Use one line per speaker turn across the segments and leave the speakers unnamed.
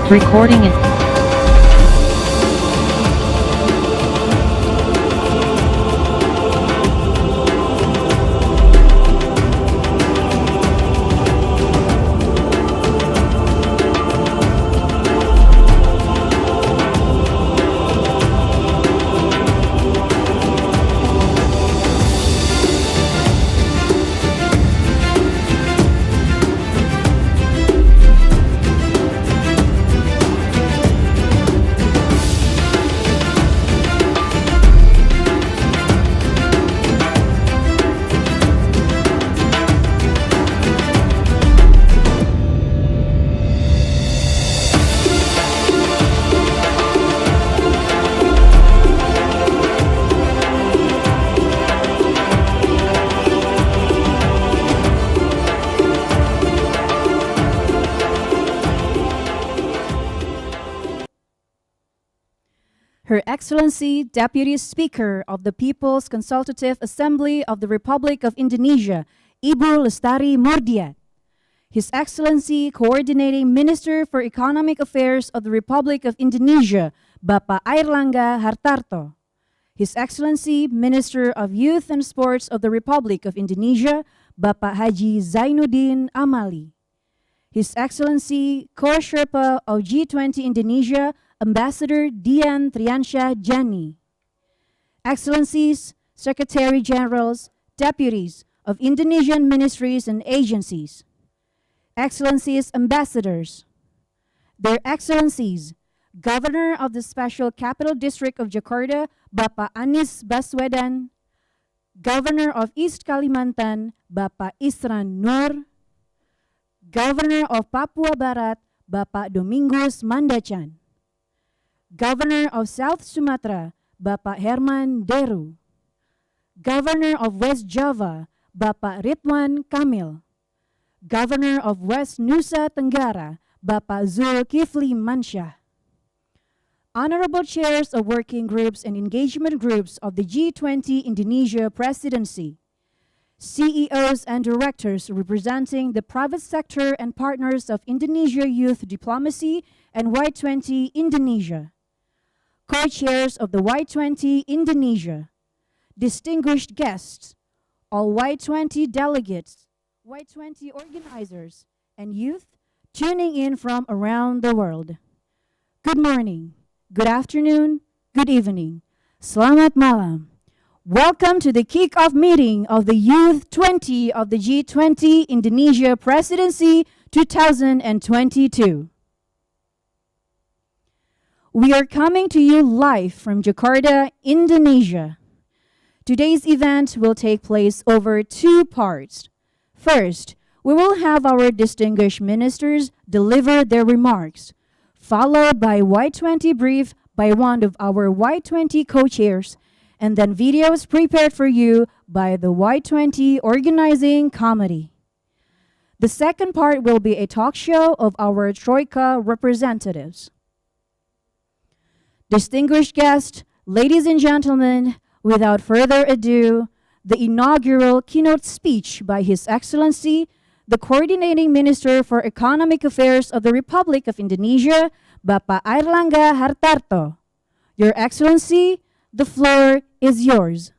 Recording in
Her Excellency Deputy Speaker of the People's Consultative Assembly of the Republic of Indonesia, Ibu Lestari Mordiat. His Excellency Coordinating Minister for Economic Affairs of the Republic of Indonesia, Bapak Airlangga Hartarto. His Excellency Minister of Youth and Sports of the Republic of Indonesia, Bapak Haji Zainuddin Amali. His Excellency Co-Sherpa of G20 Indonesia, Ambassador Dian Triansyah Jani. Excellencies, Secretary Generals, Deputies of Indonesian ministries and agencies. Excellencies, Ambassadors. Their Excellencies, Governor of the Special Capital District of Jakarta, Bapak Anies Baswedan. Governor of East Kalimantan, Bapak Isran Nur. Governor of Papua Barat, Bapak Domingos Mandacan. Governor of South Sumatra, Bapak Herman Deru. Governor of West Java, Bapak Ridwan Kamil. Governor of West Nusa Tenggara, Bapak Zulkifli Mansyah. Honorable Chairs of Working Groups and Engagement Groups of the G20 Indonesia Presidency. CEOs and Directors representing the private sector and partners of Indonesia Youth Diplomacy and Y20 Indonesia. Co-chairs of the Y20 Indonesia, distinguished guests, all Y20 delegates, Y20 organizers, and youth tuning in from around the world. Good morning, good afternoon, good evening. Selamat malam. Welcome to the kickoff meeting of the Youth 20 of the G20 Indonesia Presidency 2022. We are coming to you live from Jakarta, Indonesia. Today's event will take place over two parts. First, we will have our distinguished ministers deliver their remarks, followed by Y20 brief by one of our Y20 co-chairs, and then videos prepared for you by the Y20 organizing committee. The second part will be a talk show of our Troika representatives. Distinguished guests, ladies and gentlemen, without further ado, the inaugural keynote speech by His Excellency, the Coordinating Minister for Economic Affairs of the Republic of Indonesia, Bapak Airlangga Hartarto. Your Excellency, the floor is yours.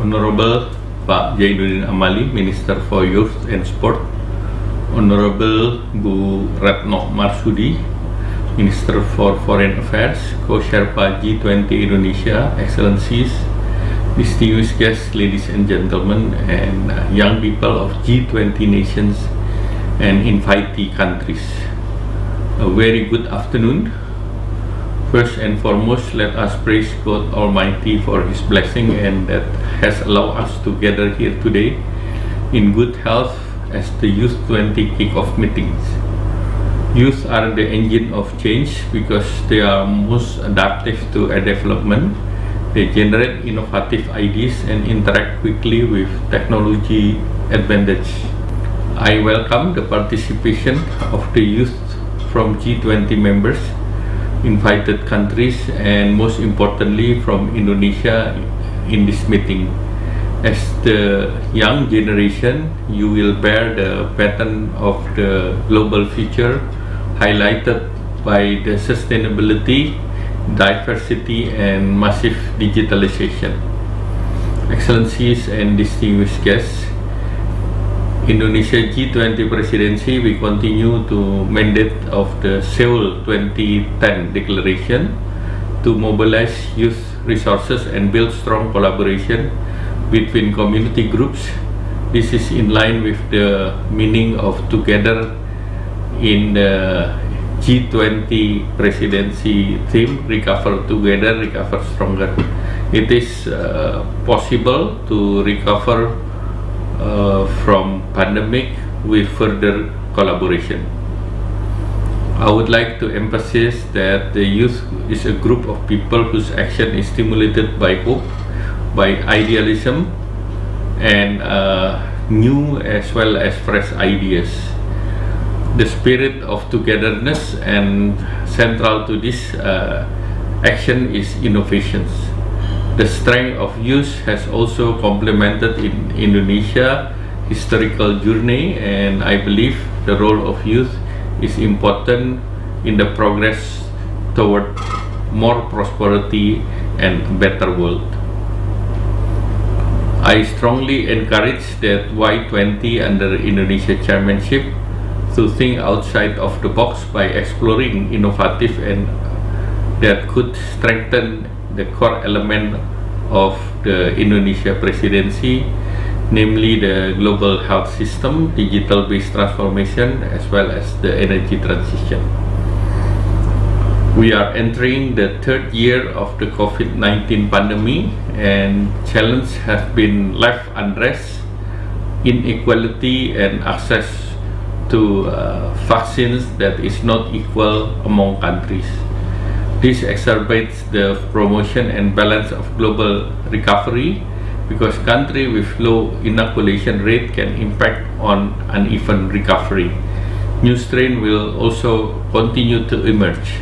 Honorable Pak Zainuddin Amali, Minister for Youth and Sport. Honorable Bu Retno Marsudi, Minister for Foreign Affairs, Co-Sherpa G20 Indonesia, Excellencies, distinguished guests, ladies and gentlemen, and young people of G20 nations and invitee countries. A very good afternoon. First and foremost, let us praise God Almighty for His blessing and that has allowed us to gather here today in good health as the Youth 20 Kickoff meetings. Youth are the engine of change because they are most adaptive to a development. They generate innovative ideas and interact quickly with technology advantage. I welcome the participation of the youth from G20 members invited countries, and most importantly from Indonesia in this meeting. As the young generation, you will bear the pattern of the global future, highlighted by the sustainability, diversity, and massive digitalization. Excellencies and distinguished guests, Indonesia G20 presidency will continue to mandate of the Seoul 2010 declaration to mobilize youth resources and build strong collaboration between community groups. This is in line with the meaning of together in the G20 presidency theme, recover together, recover stronger. It is possible to recover from pandemic with further collaboration. I would like to emphasize that the youth is a group of people whose action is stimulated by hope, by idealism, and new as well as fresh ideas. The spirit of togetherness, and central to this action is innovations. The strength of youth has also complemented in Indonesia historical journey, and I believe the role of youth is important in the progress toward more prosperity and better world. I strongly encourage that Y20 under Indonesia chairmanship to think outside of the box by exploring innovative and that could strengthen the core element of the Indonesia presidency, namely the global health system, digital-based transformation, as well as the energy transition. We are entering the third year of the COVID-19 pandemic, and challenges have been left unaddressed. Inequality and access to vaccines that is not equal among countries. This exacerbates the promotion and balance of global recovery, because countries with low inoculation rate can impact on uneven recovery. New strain will also continue to emerge.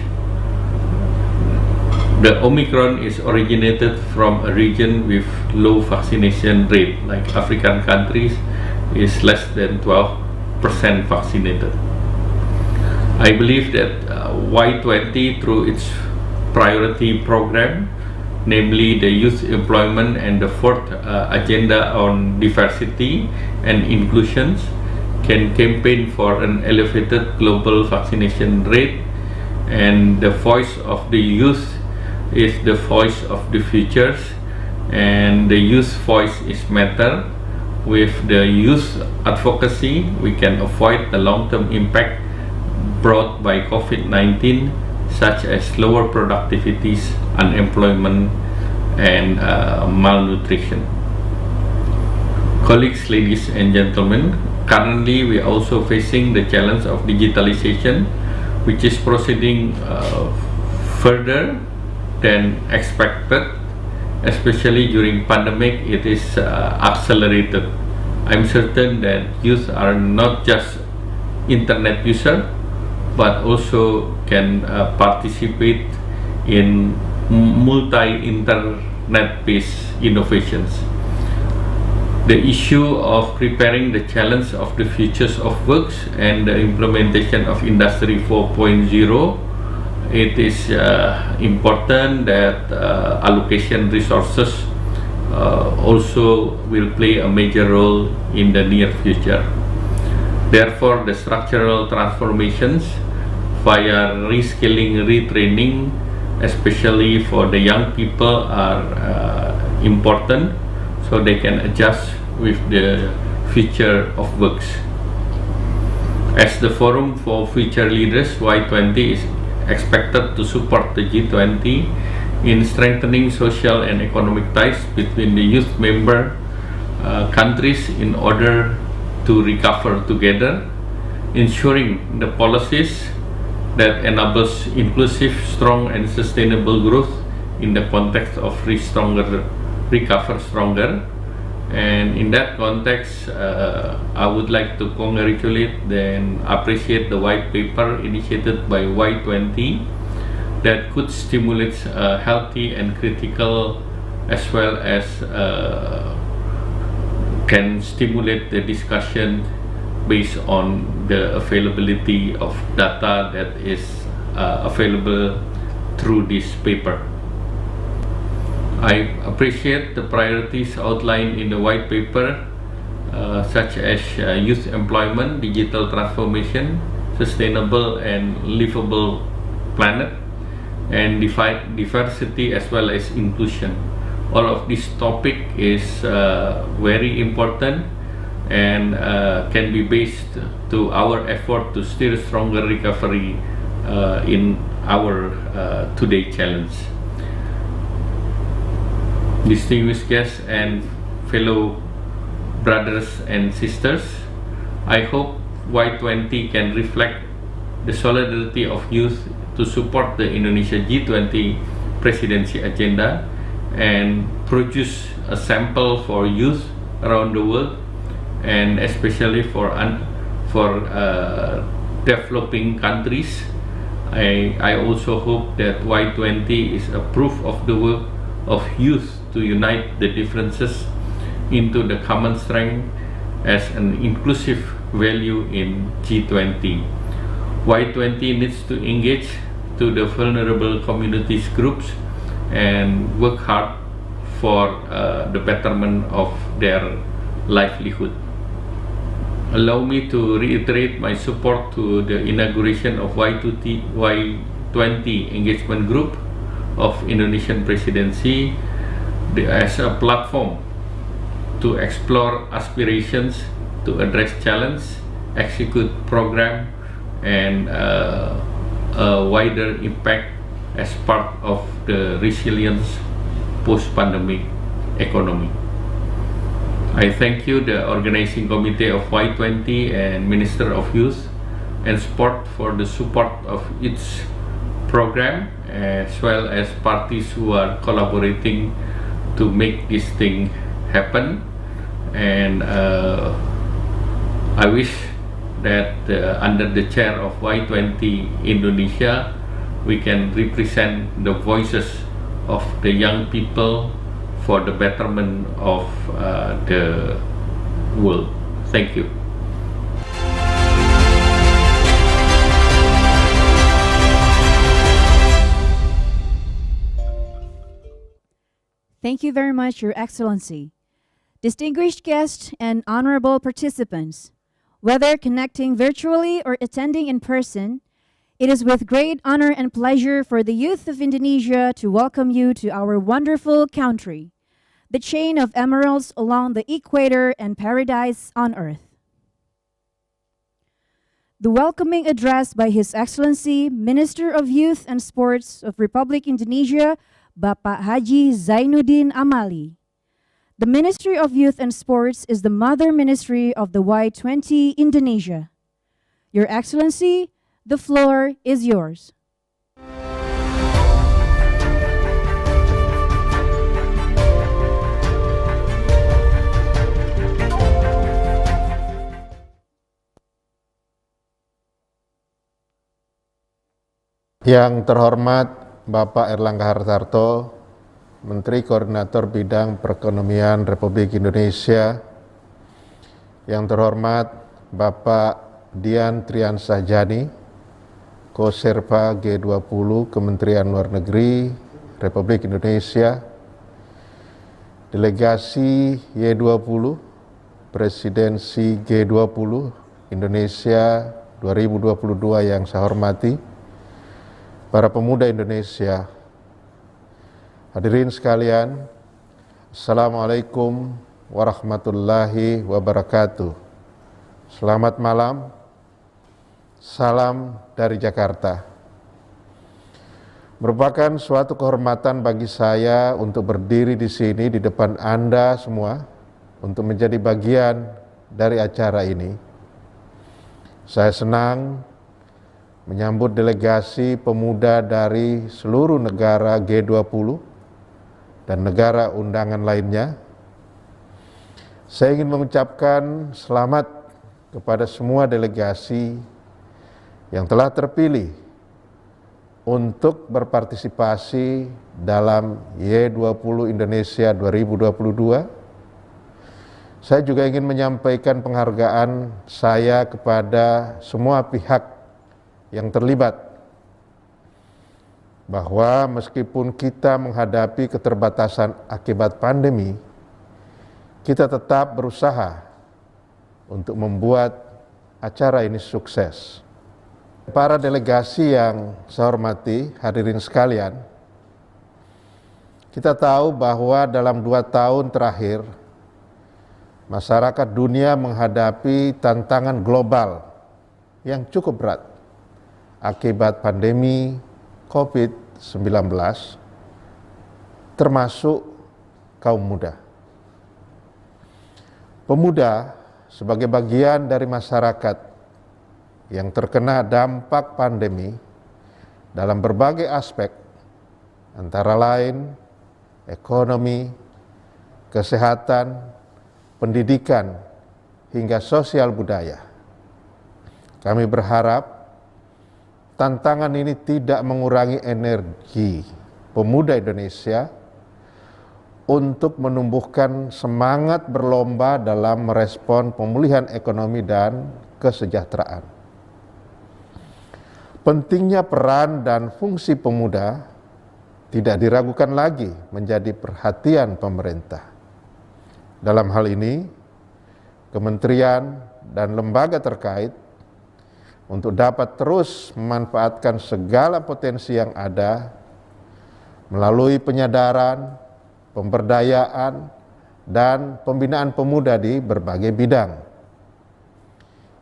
The Omicron is originated from a region with low vaccination rate, like African countries is less than 12% vaccinated. I believe that Y20 through its priority program, namely the youth employment and the fourth agenda on diversity and inclusions, can campaign for an elevated global vaccination rate, and the voice of the youth is the voice of the futures, and the youth voice is matter. With the youth advocacy, we can avoid the long-term impact brought by COVID-19, such as lower productivities, unemployment, and malnutrition. Colleagues, ladies and gentlemen, currently we are also facing the challenge of digitalization, which is proceeding further than expected, especially during pandemic. It is accelerated. I'm certain that youth are not just internet user, but also can participate in multi-internet based innovations. The issue of preparing the challenge of the futures of works and the implementation of Industry 4.0, it is important that allocation resources also will play a major role in the near future. Therefore, the structural transformations via reskilling, retraining, especially for the young people, are important, so they can adjust with the future of works. As the forum for future leaders, Y20 is expected to support the G20 in strengthening social and economic ties between the youth member countries in order to recover together, ensuring the policies that enables inclusive, strong, and sustainable growth in the context of recover stronger. And in that context, I would like to congratulate and appreciate the white paper initiated by Y20 that could stimulate healthy and critical, as well as can stimulate the discussion based on the availability of data that is available through this paper. I appreciate the priorities outlined in the white paper, such as youth employment, digital transformation, sustainable and livable planet, and diversity as well as inclusion. All of this topic is very important and can be based to our effort to steer stronger recovery in our today challenge. Distinguished guests and fellow brothers and sisters, I hope Y20 can reflect the solidarity of youth to support the Indonesia G20 presidency agenda and produce a sample for youth around the world, and especially for developing countries. I also hope that Y20 is a proof of the work of youth to unite the differences into the common strength as an inclusive value in G20. Y20 needs to engage to the vulnerable communities groups and work hard for the betterment of their livelihood. Allow me to reiterate my support to the inauguration of Y20 engagement group of Indonesian presidency as a platform to explore aspirations, to address challenge, execute program, and a wider impact as part of the resilience post-pandemic economy. I thank you, the organizing committee of Y20 and Minister of Youth and Sport, for the support of its program, as well as parties who are collaborating to make this thing happen. And I wish that under the chair of Y20 Indonesia, we can represent the voices of the young people for the betterment of the world. Thank you.
Thank you very much, Your Excellency. Distinguished guests and honorable participants, whether connecting virtually or attending in person, it is with great honor and pleasure for the youth of Indonesia to welcome you to our wonderful country, the chain of emeralds along the equator and paradise on earth. The welcoming address by His Excellency, Minister of Youth and Sports of Republic Indonesia, Bapak Haji Zainuddin Amali. The Ministry of Youth and Sports is the mother ministry of the Y20 Indonesia. Your Excellency, the floor is yours.
Yang terhormat Bapak Erlangga Hartarto, Menteri Koordinator Bidang Perekonomian Republik Indonesia. Yang terhormat Bapak Dian Triansah Jani, Koserpa G20 Kementerian Luar Negeri Republik Indonesia, Delegasi Y20 Presidensi G20 Indonesia 2022 yang saya hormati, para pemuda Indonesia, hadirin sekalian, Assalamualaikum warahmatullahi wabarakatuh. Selamat malam, salam dari Jakarta. Merupakan suatu kehormatan bagi saya untuk berdiri di sini di depan Anda semua untuk menjadi bagian dari acara ini. Saya senang menyambut delegasi pemuda dari seluruh negara G20 dan negara undangan lainnya. Saya ingin mengucapkan selamat kepada semua delegasi yang telah terpilih untuk berpartisipasi dalam Y20 Indonesia 2022. Saya juga ingin menyampaikan penghargaan saya kepada semua pihak yang terlibat, bahwa meskipun kita menghadapi keterbatasan akibat pandemi, kita tetap berusaha untuk membuat acara ini sukses. Para delegasi yang saya hormati, hadirin sekalian, kita tahu bahwa dalam 2 tahun terakhir, masyarakat dunia menghadapi tantangan global yang cukup berat akibat pandemi COVID-19, termasuk kaum muda. Pemuda sebagai bagian dari masyarakat yang terkena dampak pandemi dalam berbagai aspek, antara lain ekonomi, kesehatan, pendidikan, hingga sosial budaya. Kami berharap tantangan ini tidak mengurangi energi pemuda Indonesia untuk menumbuhkan semangat berlomba dalam merespon pemulihan ekonomi dan kesejahteraan. Pentingnya peran dan fungsi pemuda tidak diragukan lagi menjadi perhatian pemerintah. Dalam hal ini, kementerian dan lembaga terkait untuk dapat terus memanfaatkan segala potensi yang ada melalui penyadaran, pemberdayaan, dan pembinaan pemuda di berbagai bidang.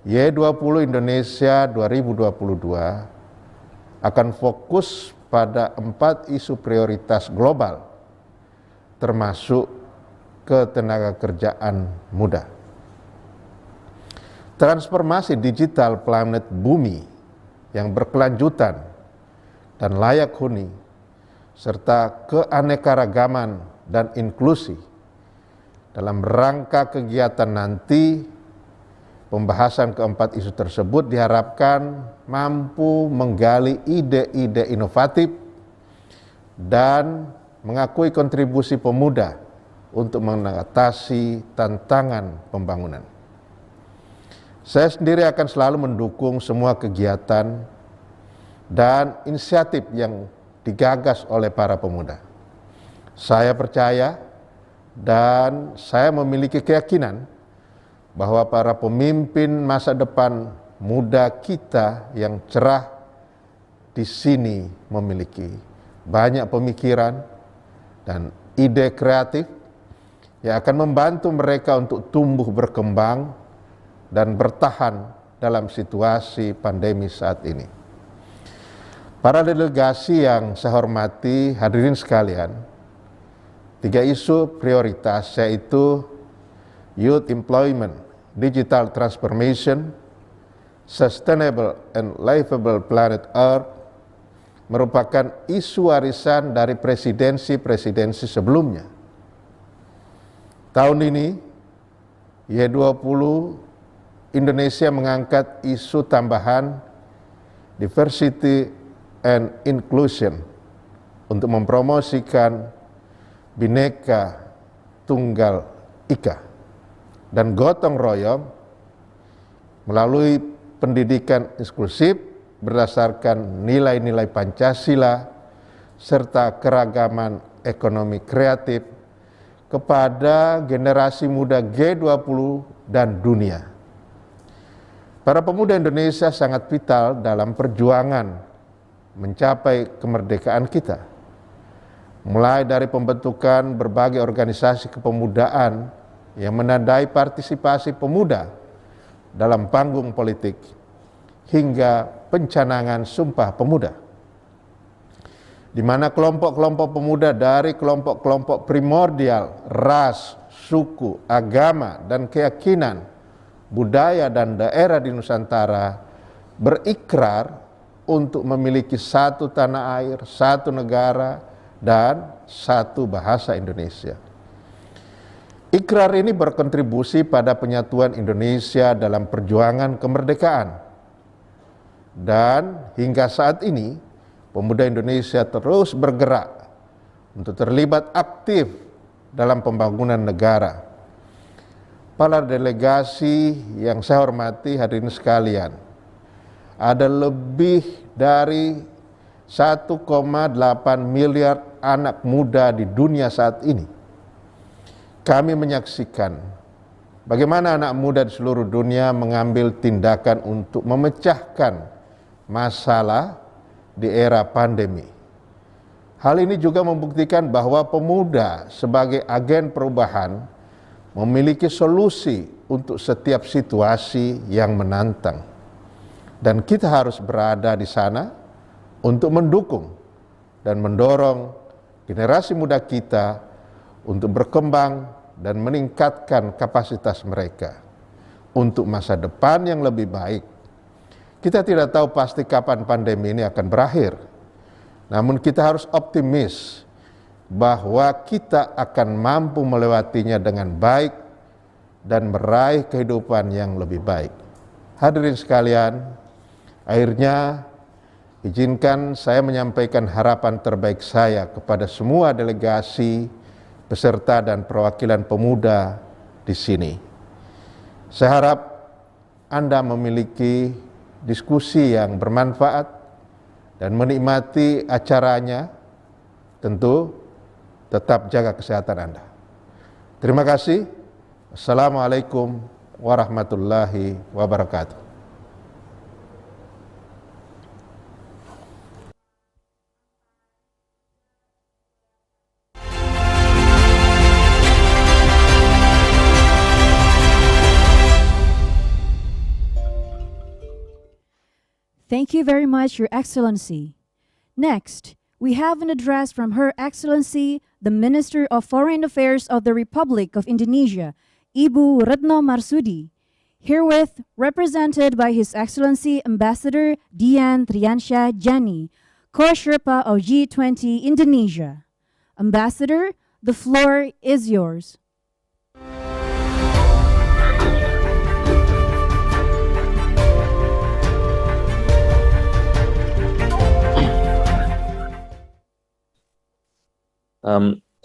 Y20 Indonesia 2022 akan fokus pada 4 isu prioritas global, termasuk ketenagakerjaan muda. Transformasi digital planet bumi yang berkelanjutan dan layak huni, serta keanekaragaman dan inklusi. Dalam rangka kegiatan nanti, pembahasan keempat isu tersebut diharapkan mampu menggali ide-ide inovatif dan mengakui kontribusi pemuda untuk mengatasi tantangan pembangunan. Saya sendiri akan selalu mendukung semua kegiatan dan inisiatif yang digagas oleh para pemuda. Saya percaya dan saya memiliki keyakinan bahwa para pemimpin masa depan muda kita yang cerah di sini memiliki banyak pemikiran dan ide kreatif yang akan membantu mereka untuk tumbuh berkembang dan bertahan dalam situasi pandemi saat ini. Para delegasi yang saya hormati, hadirin sekalian, 3 isu prioritas yaitu youth employment, digital transformation, sustainable and livable planet Earth merupakan isu warisan dari presidensi-presidensi sebelumnya. Tahun ini, Y20 Indonesia mengangkat isu tambahan diversity and inclusion untuk mempromosikan Bhinneka Tunggal Ika dan gotong royong melalui pendidikan inklusif berdasarkan nilai-nilai Pancasila serta keragaman ekonomi kreatif kepada generasi muda G20 dan dunia. Para pemuda Indonesia sangat vital dalam perjuangan mencapai kemerdekaan kita, mulai dari pembentukan berbagai organisasi kepemudaan yang menandai partisipasi pemuda dalam panggung politik, hingga pencanangan Sumpah Pemuda, di mana kelompok-kelompok pemuda dari kelompok-kelompok primordial, ras, suku, agama, dan keyakinan, budaya, dan daerah di Nusantara berikrar untuk memiliki satu tanah air, satu negara, dan satu bahasa Indonesia. Ikrar ini berkontribusi pada penyatuan Indonesia dalam perjuangan kemerdekaan. Dan hingga saat ini, pemuda Indonesia terus bergerak untuk terlibat aktif dalam pembangunan negara. Para delegasi yang saya hormati hadirin sekalian, ada lebih dari 1,8 miliar anak muda di dunia saat ini. Kami menyaksikan bagaimana anak muda di seluruh dunia mengambil tindakan untuk memecahkan masalah di era pandemi. Hal ini juga membuktikan bahwa pemuda sebagai agen perubahan memiliki solusi untuk setiap situasi yang menantang. Dan kita harus berada di sana untuk mendukung dan mendorong generasi muda kita untuk berkembang dan meningkatkan kapasitas mereka untuk masa depan yang lebih baik. Kita tidak tahu pasti kapan pandemi ini akan berakhir. Namun kita harus optimis bahwa kita akan mampu melewatinya dengan baik dan meraih kehidupan yang lebih baik. Hadirin sekalian, akhirnya izinkan saya menyampaikan harapan terbaik saya kepada semua delegasi, peserta dan perwakilan pemuda di sini. Saya harap Anda memiliki diskusi yang bermanfaat dan menikmati acaranya. Tentu tetap jaga kesehatan Anda. Terima kasih. Assalamualaikum warahmatullahi wabarakatuh.
Thank you very much, Your Excellency. Next, we have an address from Her Excellency, the Minister of Foreign Affairs of the Republic of Indonesia, Ibu Retno Marsudi, herewith represented by His Excellency Ambassador Dian Triansyah Jani, Co-Sherpa of G20 Indonesia. Ambassador, the floor is yours.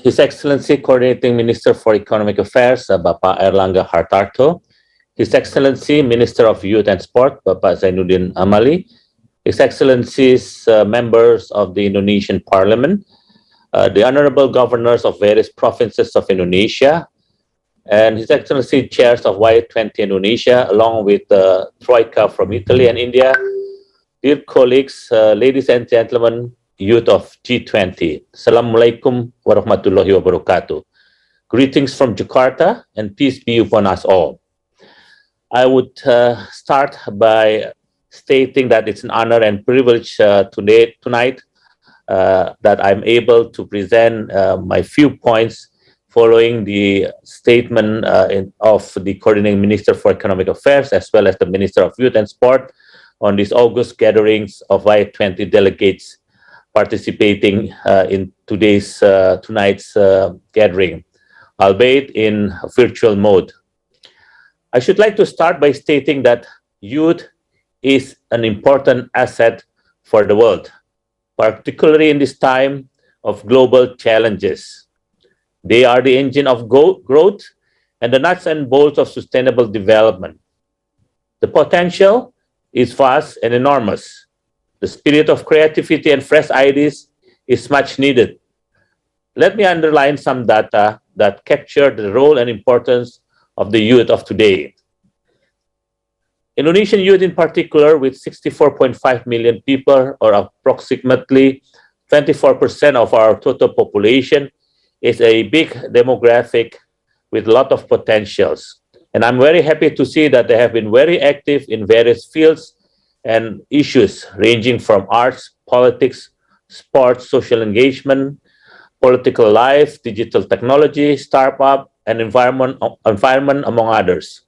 His Excellency Coordinating Minister for Economic Affairs, Bapak Erlangga Hartarto, His Excellency Minister of Youth and Sport, Bapak Zainuddin Amali, His Excellencies members of the Indonesian Parliament, the Honorable Governors of various provinces of Indonesia, and His Excellency Chairs of Y20 Indonesia, along with the Troika from Italy and India, dear colleagues, ladies and gentlemen, youth of G20. Assalamualaikum warahmatullahi wabarakatuh. Greetings from Jakarta and peace be upon us all. I would start by stating that it's an honor and privilege tonight that I'm able to present my few points following the statement of the Coordinating Minister for Economic Affairs as well as the Minister of Youth and Sport on these August gatherings of Y20 delegates participating in tonight's gathering, albeit in virtual mode. I should like to start by stating that youth is an important asset for the world, particularly in this time of global challenges. They are the engine of growth and the nuts and bolts of sustainable development. The potential is vast and enormous. The spirit of creativity and fresh ideas is much needed. Let me underline some data that capture the role and importance of the youth of today. Indonesian youth in particular, with 64.5 million people, or approximately 24% of our total population, is a big demographic with a lot of potentials. And I'm very happy to see that they have been very active in various fields and issues ranging from arts, politics, sports, social engagement, political life, digital technology, startup, and environment, among others.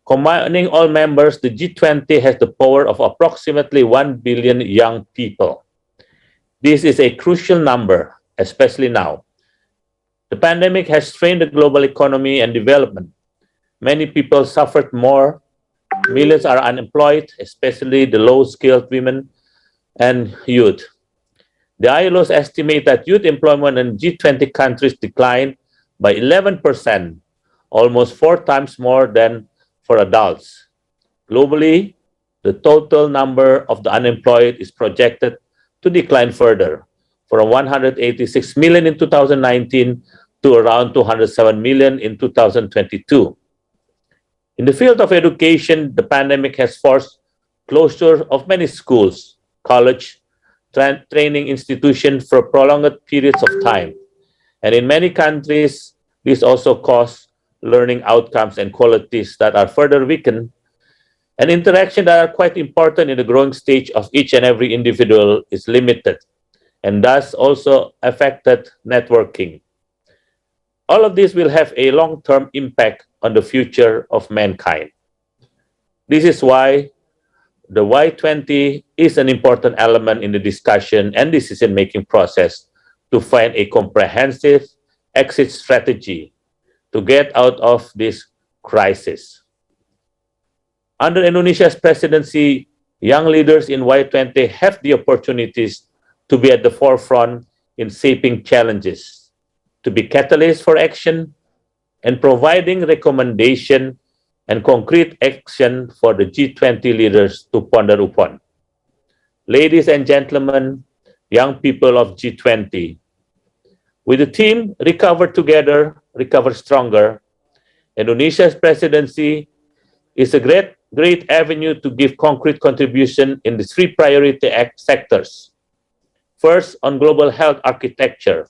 Combining all members, the G20 has the power of approximately 1 billion young people. This is a crucial number, especially now. The pandemic has strained the global economy and development. Many people suffered more. Millions are unemployed, especially the low-skilled women and youth. The ILOs estimate that youth employment in G20 countries declined by 11%, almost 4 times more than for adults. Globally, the total number of the unemployed is projected to decline further, from 186 million in 2019 to around 207 million in 2022. In the field of education, the pandemic has forced closure of many schools, college, training institutions for prolonged periods of time. And in many countries, this also caused learning outcomes and qualities that are further weakened, and interaction that are quite important in the growing stage of each and every individual is limited, and thus also affected networking. All of this will have a long-term impact on the future of mankind. This is why the Y20 is an important element in the discussion and decision-making process to find a comprehensive exit strategy to get out of this crisis. Under Indonesia's presidency, young leaders in Y20 have the opportunities to be at the forefront in shaping challenges, to be catalysts for action, and providing recommendation and concrete action for the G20 leaders to ponder upon. Ladies and gentlemen, young people of G20, with the theme Recover Together, Recover Stronger, Indonesia's presidency is a great avenue to give concrete contribution in the 3 priority sectors. First, on global health architecture.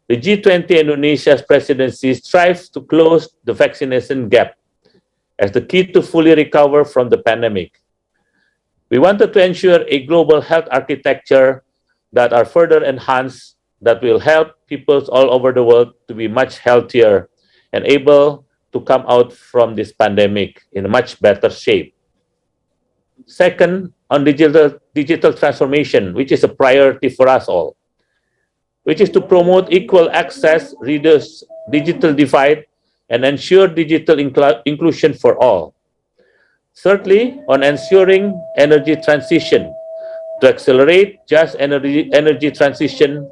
The G20 Indonesia's presidency strives to close the vaccination gap as the key to fully recover from the pandemic. We wanted to ensure a global health architecture that are further enhanced, that will help peoples all over the world to be much healthier and able to come out from this pandemic in a much better shape. Second, on digital transformation, which is a priority for us all, which is to promote equal access, reduce digital divide, and ensure digital inclusion for all. Thirdly, on ensuring energy transition, to accelerate just energy transition,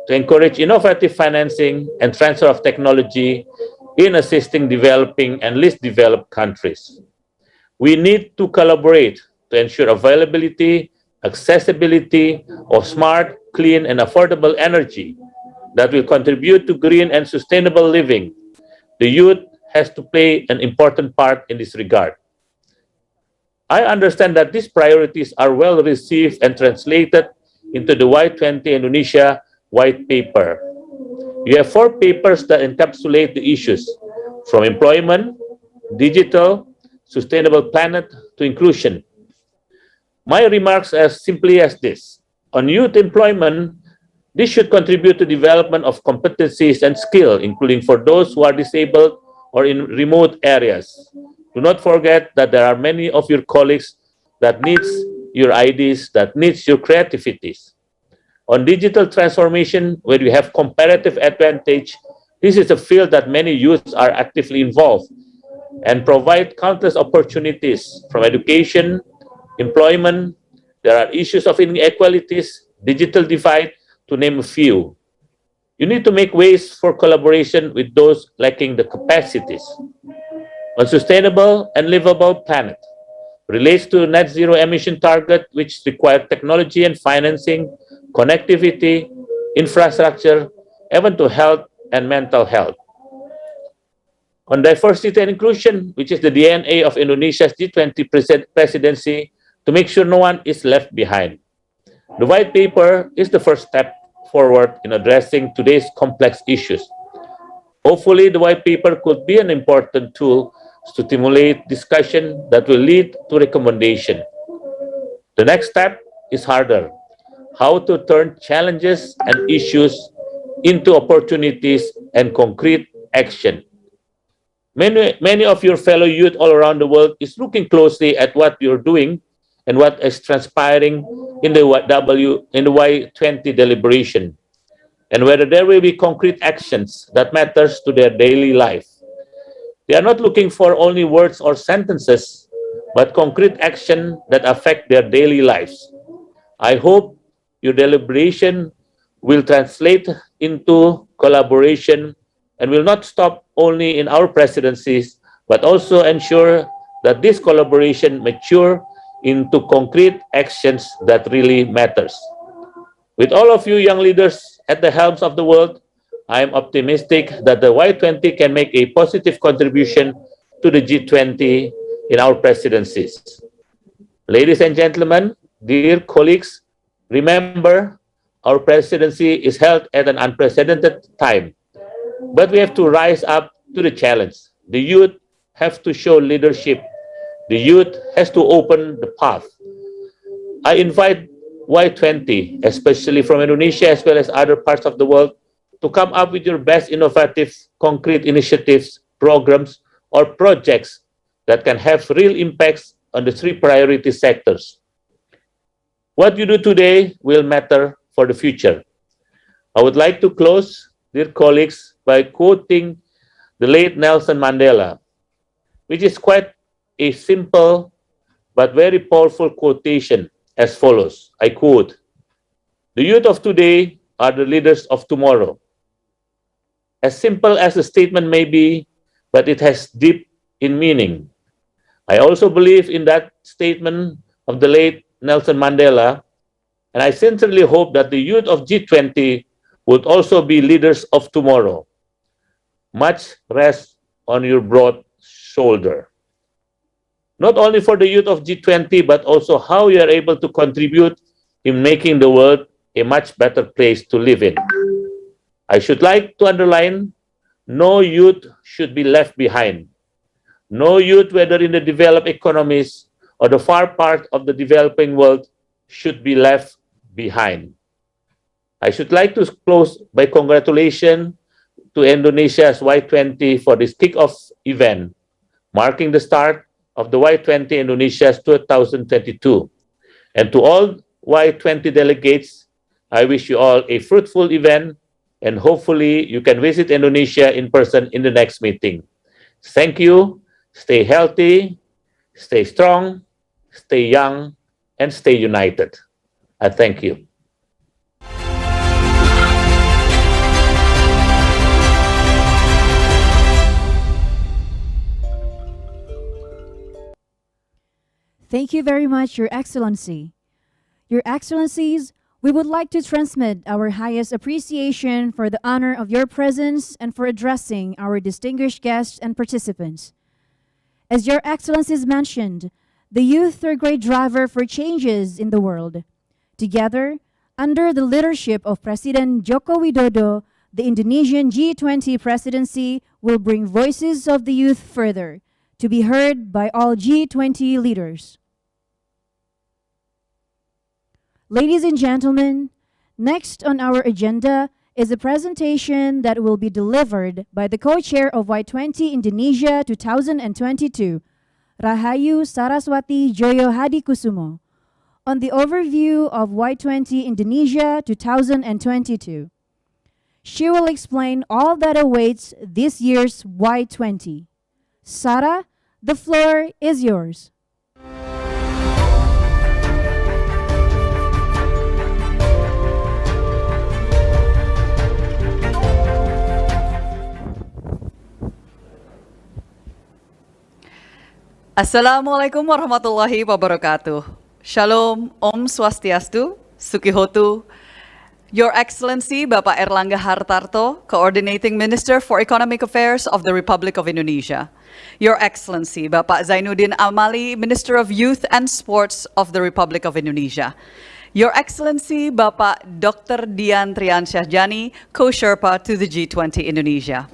to encourage innovative financing and transfer of technology in assisting developing and least developed countries. We need to collaborate to ensure availability, accessibility of smart, clean, and affordable energy that will contribute to green and sustainable living. The youth has to play an important part in this regard. I understand that these priorities are well received and translated into the Y20 Indonesia White Paper. You have 4 papers that encapsulate the issues, from employment, digital, sustainable planet, to inclusion. My remarks are simply as this. On youth employment, this should contribute to development of competencies and skill, including for those who are disabled or in remote areas. Do not forget that there are many of your colleagues that needs your ideas, that needs your creativities. On digital transformation, where you have comparative advantage, this is a field that many youths are actively involved and provide countless opportunities from education, employment. There are issues of inequalities, digital divide, to name a few. You need to make ways for collaboration with those lacking the capacities. On sustainable and livable planet, relates to net zero emission target, which require technology and financing, connectivity, infrastructure, even to health and mental health. On diversity and inclusion, which is the DNA of Indonesia's G20 presidency, to make sure no one is left behind. The white paper is the first step forward in addressing today's complex issues. Hopefully, the white paper could be an important tool to stimulate discussion that will lead to recommendation. The next step is harder: how to turn challenges and issues into opportunities and concrete action. Many of your fellow youth all around the world is looking closely at what you're doing and what is transpiring in the Y20 deliberation, and whether there will be concrete actions that matters to their daily life. They are not looking for only words or sentences, but concrete action that affect their daily lives. I hope your deliberation will translate into collaboration and will not stop only in our presidencies, but also ensure that this collaboration mature into concrete actions that really matters. With all of you young leaders at the helms of the world, I am optimistic that the Y20 can make a positive contribution to the G20 in our presidencies. Ladies and gentlemen, dear colleagues, remember our presidency is held at an unprecedented time, but we have to rise up to the challenge. The youth have to show leadership. The youth has to open the path. I invite Y20, especially from Indonesia as well as other parts of the world, to come up with your best innovative, concrete initiatives, programs, or projects that can have real impacts on the three priority sectors. What you do today will matter for the future. I would like to close, dear colleagues, by quoting the late Nelson Mandela, which is quite a simple but very powerful quotation as follows. I quote, "The youth of today are the leaders of tomorrow." As simple as the statement may be, but it has deep in meaning. I also believe in that statement of the late Nelson Mandela, and I sincerely hope that the youth of G20 would also be leaders of tomorrow. Much rests on your broad shoulder. Not only for the youth of G20, but also how you are able to contribute in making the world a much better place to live in. I should like to underline, no youth should be left behind. No youth, whether in the developed economies or the far part of the developing world, should be left behind. I should like to close by congratulations to Indonesia's Y20 for this kickoff event, marking the start of the Y20 Indonesia's 2022. And to all Y20 delegates, I wish you all a fruitful event, and hopefully you can visit Indonesia in person in the next meeting. Thank you. Stay healthy, stay strong, stay young, and stay united. I thank you.
Thank you very much, Your Excellency. Your Excellencies, we would like to transmit our highest appreciation for the honor of your presence and for addressing our distinguished guests and participants. As Your Excellencies mentioned, the youth are a great driver for changes in the world. Together, under the leadership of President Joko Widodo, the Indonesian G20 presidency will bring voices of the youth further, to be heard by all G20 leaders. Ladies and gentlemen, next on our agenda is a presentation that will be delivered by the co-chair of Y20 Indonesia 2022, Rahayu Saraswati Joyo Hadikusumo, on the overview of Y20 Indonesia 2022. She will explain all that awaits this year's Y20. Sarah, the floor is yours.
Assalamualaikum warahmatullahi wabarakatuh. Shalom, Om Swastiastu, Sukihotu. Your Excellency, Bapak Erlangga Hartarto, Coordinating Minister for Economic Affairs of the Republic of Indonesia. Your Excellency, Bapak Zainuddin Amali, Minister of Youth and Sports of the Republic of Indonesia. Your Excellency, Bapak Dr. Dian Triansyah-Jani, Co-Sherpa to the G20 Indonesia.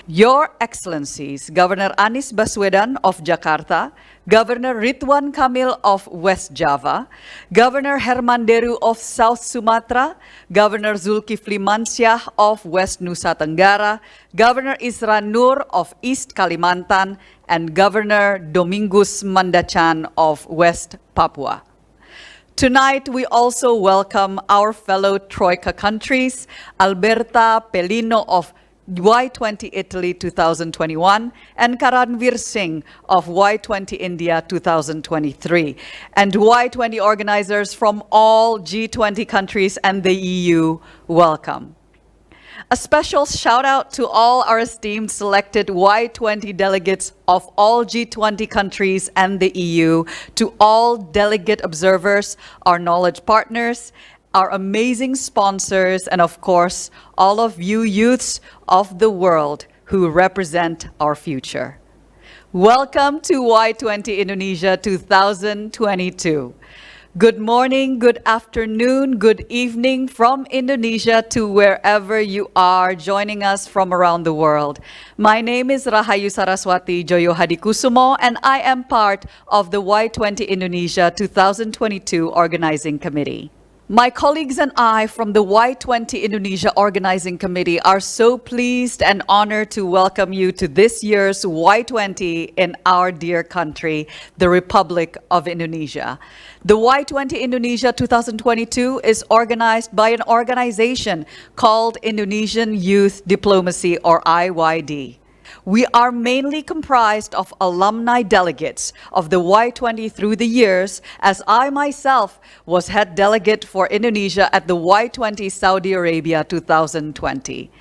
Your Excellencies, Governor Anies Baswedan of Jakarta, Governor Ridwan Kamil of West Java, Governor Herman Deru of South Sumatra, Governor Zulkifli Mansyah of West Nusa Tenggara, Governor Isra Nur of East Kalimantan, and Governor Domingus Mandacan of West Papua. Tonight, we also welcome our fellow Troika countries, Alberta Pelino of Y20 Italy 2021, and Karanvir Singh of Y20 India 2023. And Y20 organizers from all G20 countries and the EU, welcome. A special shout out to all our esteemed selected Y20 delegates of all G20 countries and the EU, to all delegate observers, our knowledge partners, our amazing sponsors, and of course, all of you youths of the world who represent our future. Welcome to Y20 Indonesia 2022. Good morning, good afternoon, good evening from Indonesia to wherever you are joining us from around the world. My name is Rahayu Saraswati Joyo Hadikusumo, and I am part of the Y20 Indonesia 2022 Organizing Committee. My colleagues and I from the Y20 Indonesia Organizing Committee are so pleased and honored to welcome you to this year's Y20 in our dear country, the Republic of Indonesia. The Y20 Indonesia 2022 is organized by an organization called Indonesian Youth Diplomacy, or IYD. We are mainly comprised of alumni delegates of the Y20 through the years, as I myself was head delegate for Indonesia at the Y20 Saudi Arabia 2020.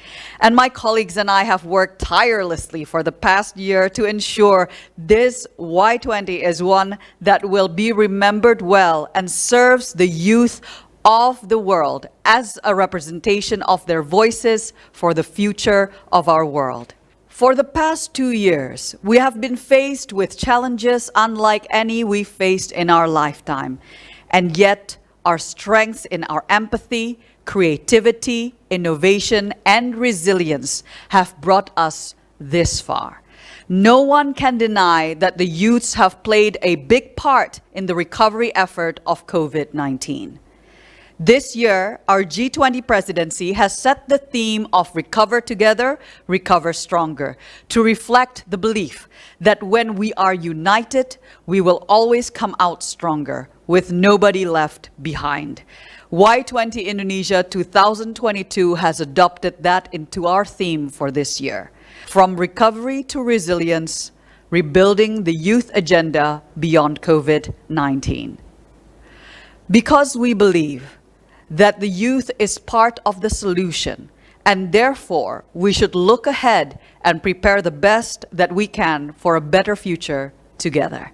And my colleagues and I have worked tirelessly for the past year to ensure this Y20 is one that will be remembered well and serves the youth of the world as a representation of their voices for the future of our world. For the past 2 years, we have been faced with challenges unlike any we faced in our lifetime. And yet, our strengths in our empathy, creativity, innovation, and resilience have brought us this far. No one can deny that the youths have played a big part in the recovery effort of COVID-19. This year, our G20 presidency has set the theme of Recover Together, Recover Stronger, to reflect the belief that when we are united, we will always come out stronger, with nobody left behind. Y20 Indonesia 2022 has adopted that into our theme for this year. From recovery to resilience, rebuilding the youth agenda beyond COVID-19. Because we believe that the youth is part of the solution, and therefore we should look ahead and prepare the best that we can for a better future together.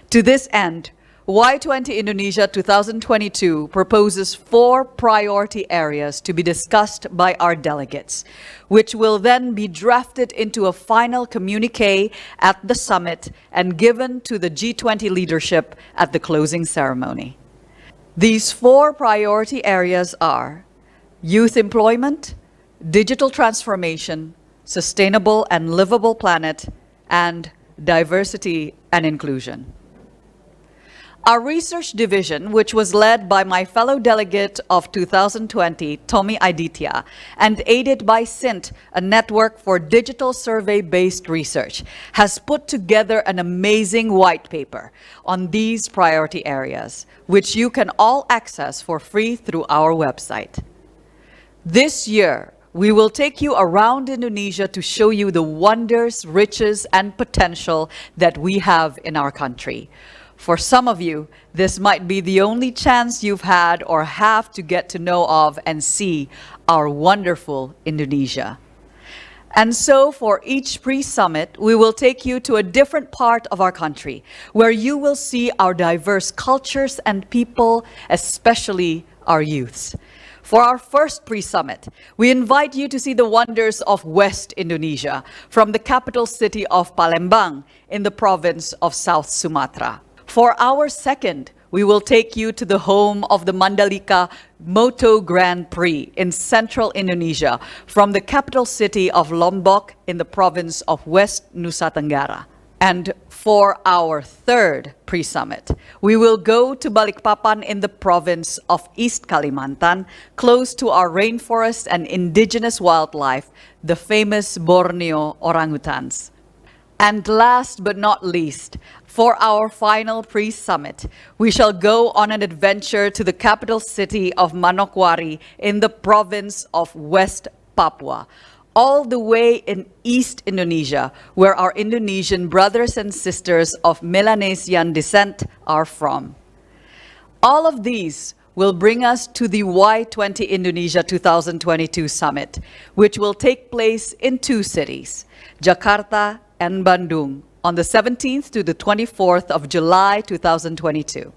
To this end, Y20 Indonesia 2022 proposes 4 priority areas to be discussed by our delegates, which will then be drafted into a final communique at the summit and given to the G20 leadership at the closing ceremony. These 4 priority areas are youth employment, digital transformation, sustainable and livable planet, and diversity and inclusion. Our research division, which was led by my fellow delegate of 2020, Tommy Aditya, and aided by CINT, a network for digital survey-based research, has put together an amazing white paper on these priority areas, which you can all access for free through our website. This year, we will take you around Indonesia to show you the wonders, riches, and potential that we have in our country. For some of you, this might be the only chance you've had or have to get to know of and see our wonderful Indonesia. And so for each pre-summit, we will take you to a different part of our country where you will see our diverse cultures and people, especially our youths. For our first pre-summit, we invite you to see the wonders of West Indonesia from the capital city of Palembang in the province of South Sumatra. For our second, we will take you to the home of the Mandalika Moto Grand Prix in central Indonesia from the capital city of Lombok in the province of West Nusa Tenggara. And for our third pre-summit, we will go to Balikpapan in the province of East Kalimantan, close to our rainforest and indigenous wildlife, the famous Borneo orangutans. And last but not least, for our final pre-summit, we shall go on an adventure to the capital city of Manokwari in the province of West Papua, all the way in East Indonesia, where our Indonesian brothers and sisters of Melanesian descent are from. All of these will bring us to the Y20 Indonesia 2022 summit, which will take place in two cities, Jakarta and Bandung, on the 17th to the 24th of July 2022.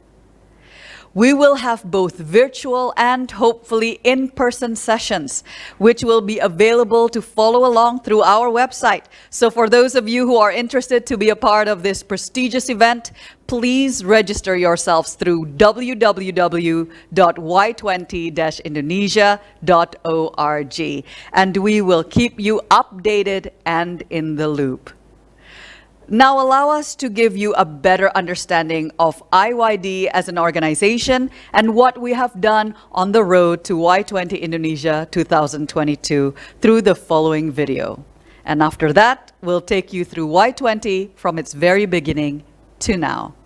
We will have both virtual and hopefully in-person sessions, which will be available to follow along through our website. So for those of you who are interested to be a part of this prestigious event, please register yourselves through www.y20-indonesia.org, and we will keep you updated and in the loop. Now allow us to give you a better understanding of IYD as an organization and what we have done on the road to Y20 Indonesia 2022 through the following video. And after that, we'll take you through Y20 from its very beginning to now.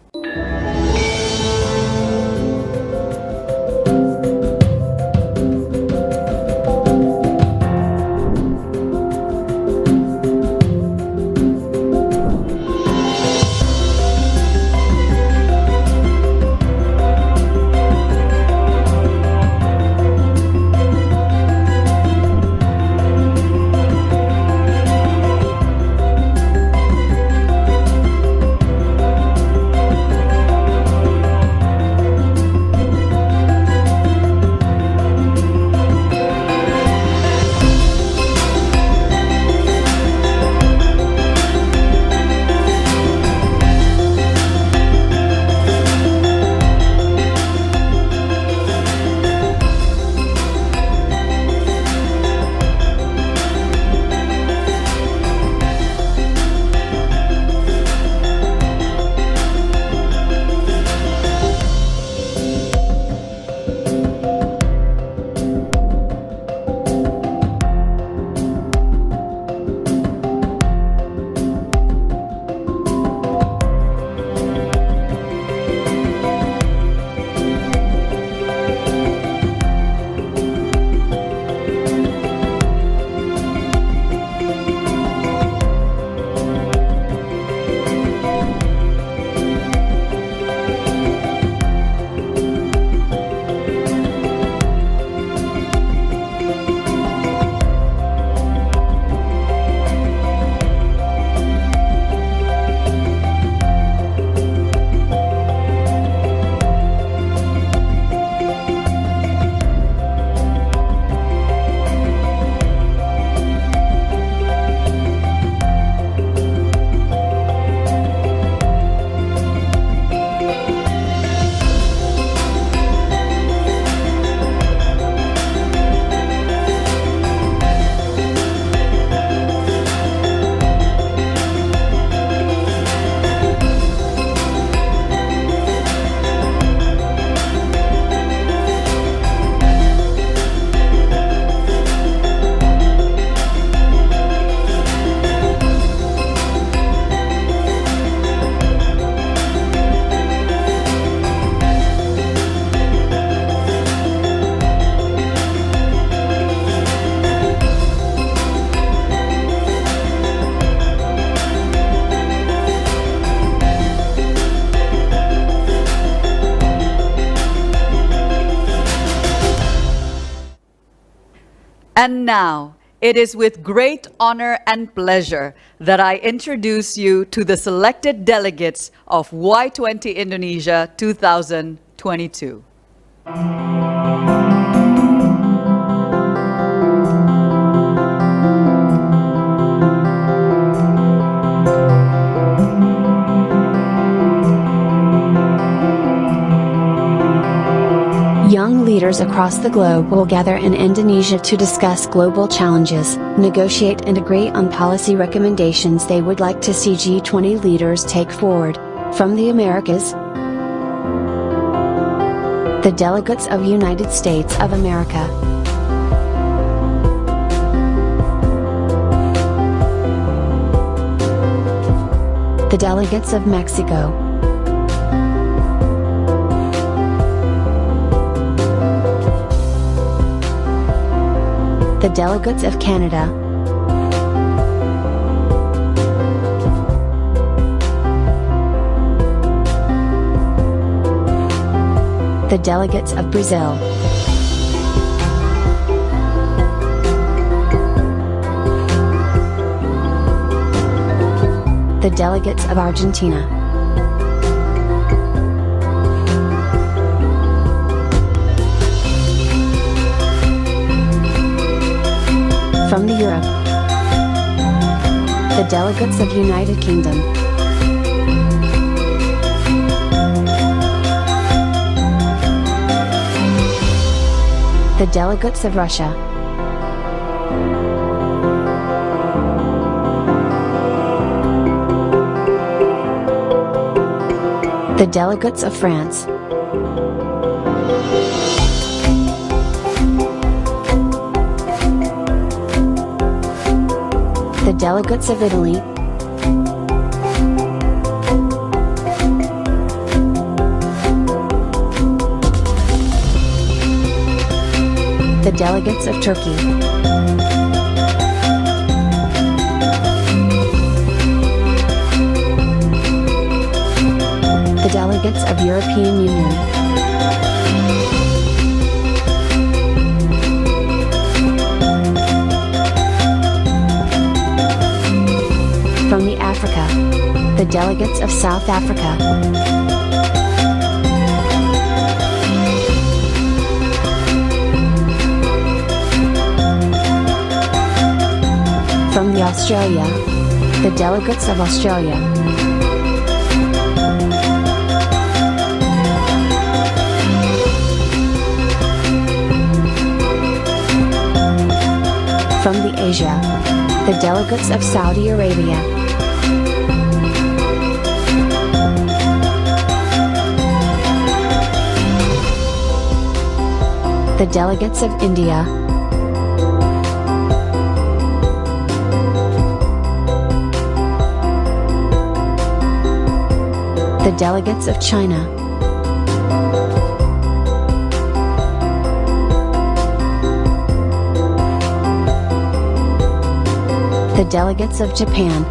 And now, it is with great honor and pleasure that I introduce you to the selected delegates of Y20 Indonesia 2022.
Young leaders across the globe will gather in Indonesia to discuss global challenges, negotiate and agree on policy recommendations they would like to see G20 leaders take forward. From the Americas, the delegates of United States of America, the delegates of Mexico, the delegates of Canada, The delegates of Brazil. The delegates of Argentina. From the Europe. The delegates of United Kingdom. The delegates of Russia. The delegates of France. The delegates of Italy. The delegates of Turkey. The delegates of European Union. From the Africa. The delegates of South Africa. From the Australia. The delegates of Australia. From the Asia. The delegates of Saudi Arabia. The delegates of India. The delegates of China. The delegates of Japan.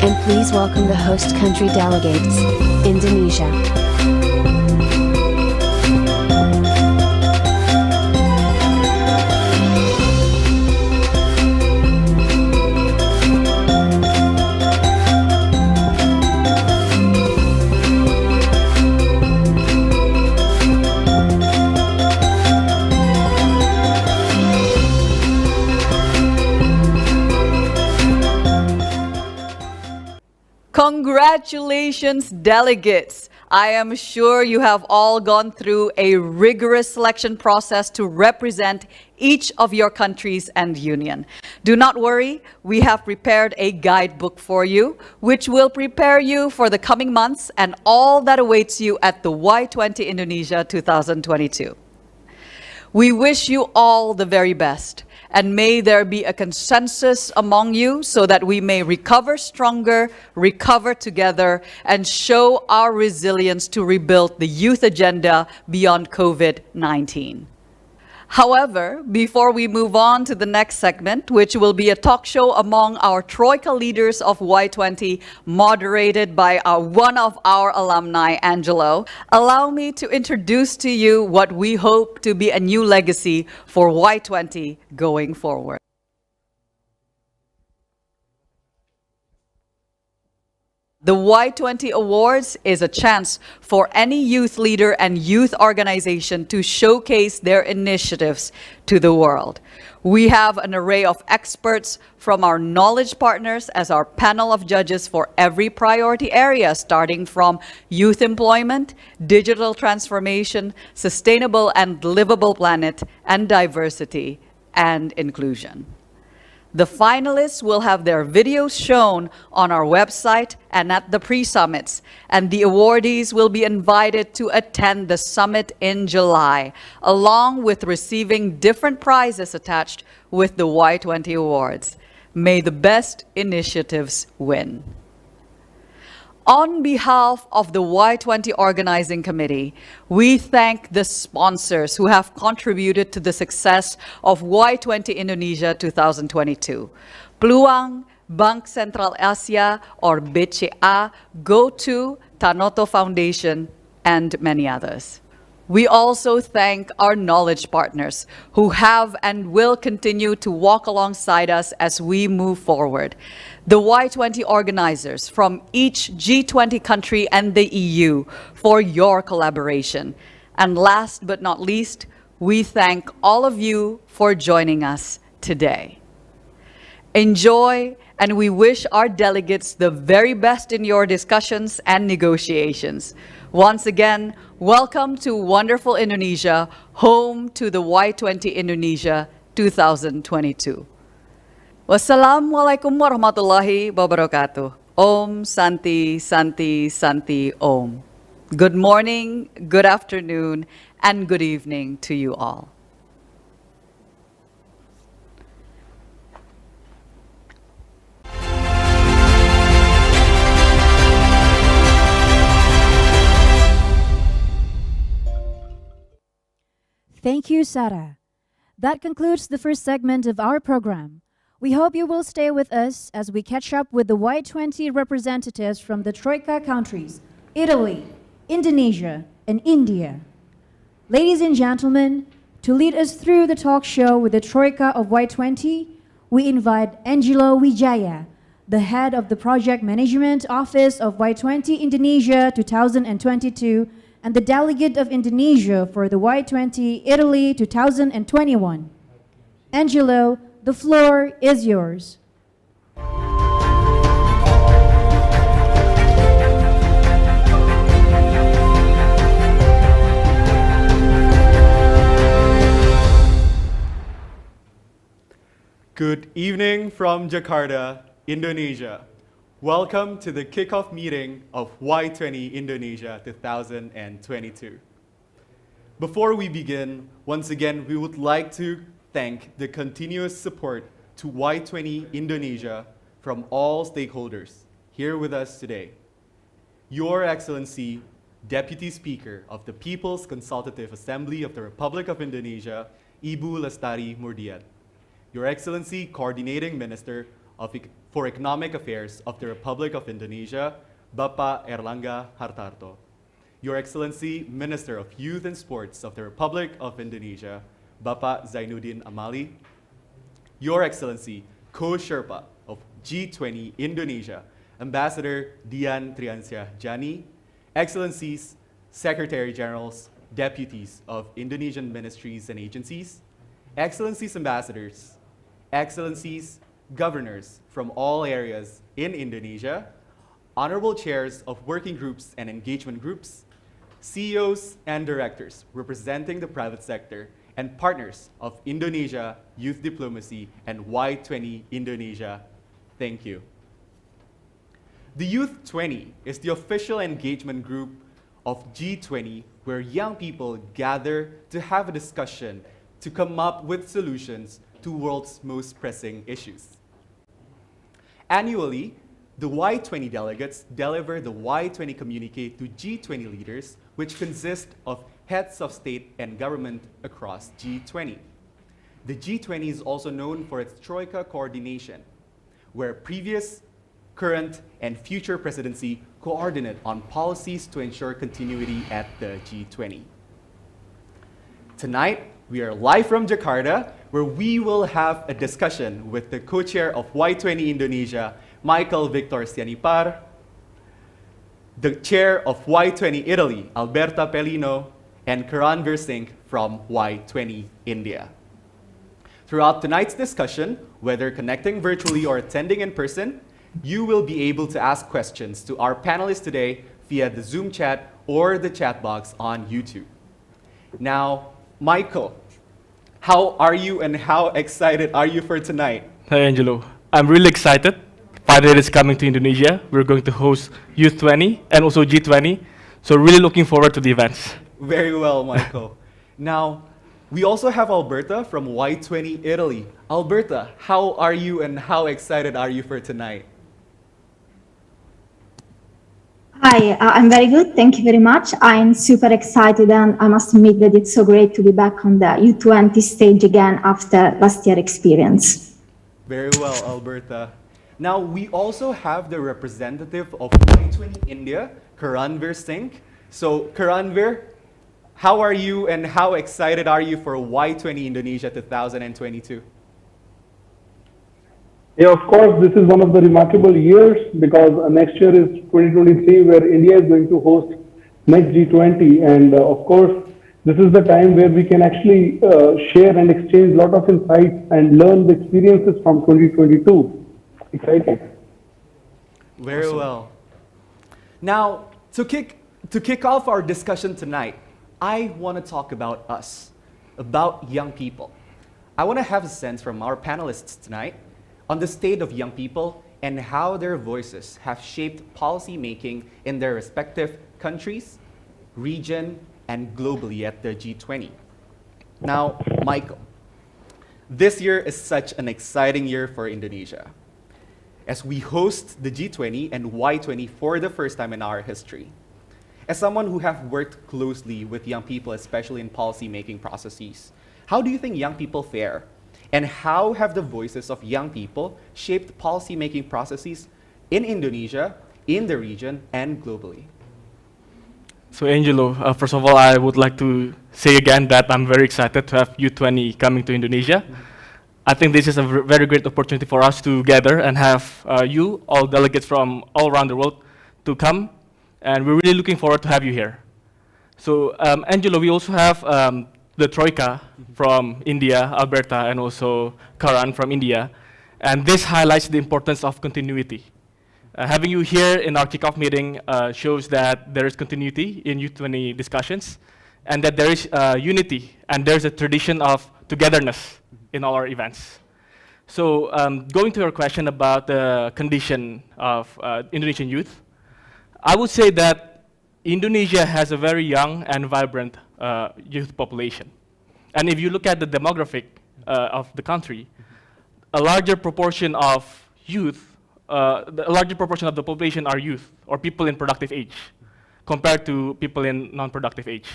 And please welcome the host country delegates, Indonesia.
Congratulations, delegates! I am sure you have all gone through a rigorous selection process to represent each of your countries and union. Do not worry, we have prepared a guidebook for you, which will prepare you for the coming months and all that awaits you at the Y20 Indonesia 2022. We wish you all the very best, and may there be a consensus among you so that we may recover stronger, recover together, and show our resilience to rebuild the youth agenda beyond COVID-19. However, before we move on to the next segment, which will be a talk show among our Troika leaders of Y20, moderated by one of our alumni, Angelo, allow me to introduce to you what we hope to be a new legacy for Y20 going forward. The Y20 Awards is a chance for any youth leader and youth organization to showcase their initiatives to the world. We have an array of experts from our knowledge partners as our panel of judges for every priority area, starting from youth employment, digital transformation, sustainable and livable planet, and diversity and inclusion. The finalists will have their videos shown on our website and at the pre-summits, and the awardees will be invited to attend the summit in July, along with receiving different prizes attached with the Y20 Awards. May the best initiatives win. On behalf of the Y20 Organizing Committee, we thank the sponsors who have contributed to the success of Y20 Indonesia 2022. Peluang, Bank Sentral Asia or BCA, GoTo, Tanoto Foundation, and many others. We also thank our knowledge partners who have and will continue to walk alongside us as we move forward. The Y20 organizers from each G20 country and the EU for your collaboration. And last but not least, we thank all of you for joining us today. Enjoy, and we wish our delegates the very best in your discussions and negotiations. Once again, welcome to wonderful Indonesia, home to the Y20 Indonesia 2022. Wassalamualaikum warahmatullahi wabarakatuh. Om Santi Santi Santi Om. Good morning, good afternoon, and good evening to you all.
Thank you, Sarah. That concludes the first segment of our program. We hope you will stay with us as we catch up with the Y20 representatives from the Troika countries, Italy, Indonesia, and India. Ladies and gentlemen, to lead us through the talk show with the Troika of Y20, we invite Angelo Wijaya, the head of the Project Management Office of Y20 Indonesia 2022, and the delegate of Indonesia for the Y20 Italy 2021. Angelo, the floor is yours.
Good evening from Jakarta, Indonesia. Welcome to the kickoff meeting of Y20 Indonesia 2022. Before we begin, once again, we would like to thank the continuous support to Y20 Indonesia from all stakeholders here with us today. Your Excellency, Deputy Speaker of the People's Consultative Assembly of the Republic of Indonesia, Ibu Lestari Murdiat. Your Excellency, Coordinating Minister for Economic Affairs of the Republic of Indonesia, Bapak Erlangga Hartarto. Your Excellency, Minister of Youth and Sports of the Republic of Indonesia, Bapak Zainuddin Amali. Your Excellency, Co-Sherpa of G20 Indonesia, Ambassador Dian Triansyah Jani. Excellencies, Secretary Generals, Deputies of Indonesian Ministries and Agencies, Excellencies Ambassadors, Excellencies, Governors from all areas in Indonesia, Honorable Chairs of Working Groups and Engagement Groups, CEOs and Directors representing the private sector, and partners of Indonesia Youth Diplomacy and Y20 Indonesia, thank you. The Youth 20 is the official engagement group of G20 where young people gather to have a discussion to come up with solutions to world's most pressing issues. Annually, the Y20 delegates deliver the Y20 communique to G20 leaders, which consist of heads of state and government across G20. The G20 is also known for its Troika coordination, where previous, current, and future presidency coordinate on policies to ensure continuity at the G20. Tonight, we are live from Jakarta, where we will have a discussion with the co-chair of Y20 Indonesia, Michael Victor Sianipar, the chair of Y20 Italy, Alberta Pellino, and Karan Versink from Y20 India. Throughout tonight's discussion, whether connecting virtually or attending in person, you will be able to ask questions to our panelists today via the Zoom chat or the chat box on YouTube. Now, Michael, how are you and how excited are you for tonight?
Hi, Angelo. I'm really excited. Friday is coming to Indonesia. We're going to host Youth 20 and also G20. So really looking forward to the events.
Very well, Michael. Now, we also have Alberta from Y20 Italy. Alberta, how are you and how excited are you for tonight?
Hi, I'm very good. Thank you very much. I'm super excited, and I must admit that it's so great to be back on the U20 stage again after last year experience.
Very well, Alberta. Now, we also have the representative of Y20 India, Karanvir Singh. So, Karanvir, how are you and how excited are you for Y20 Indonesia 2022?
Yeah, of course, this is one of the remarkable years because next year is 2023 where India is going to host next G20, and of course, this is the time where we can actually share and exchange a lot of insights and learn the experiences from 2022. Exciting.
Very awesome. Well. Now, to kick off our discussion tonight, I want to talk about us, about young people. I want to have a sense from our panelists tonight on the state of young people and how their voices have shaped policy making in their respective countries, region, and globally at the G20. Now, Michael, this year is such an exciting year for Indonesia as we host the G20 and Y20 for the first time in our history. As someone who have worked closely with young people, especially in policy making processes, how do you think young people fare? And how have the voices of young people shaped policy-making processes in Indonesia, in the region, and globally?
So Angelo, first of all, I would like to say again that I'm very excited to have U20 coming to Indonesia. I think this is a very great opportunity for us to gather and have you, all delegates from all around the world, to come. And we're really looking forward to have you here. So Angelo, we also have the Troika from India, Alberta, and also Karan from India. And this highlights the importance of continuity. Having you here in our kickoff meeting shows that there is continuity in U20 discussions and that there is unity and there's a tradition of togetherness in all our events. So going to your question about the condition of Indonesian youth, I would say that Indonesia has a very young and vibrant youth population. And if you look at the demographic of the country, a larger proportion of youth, a larger proportion of the population are youth or people in productive age compared to people in non-productive age.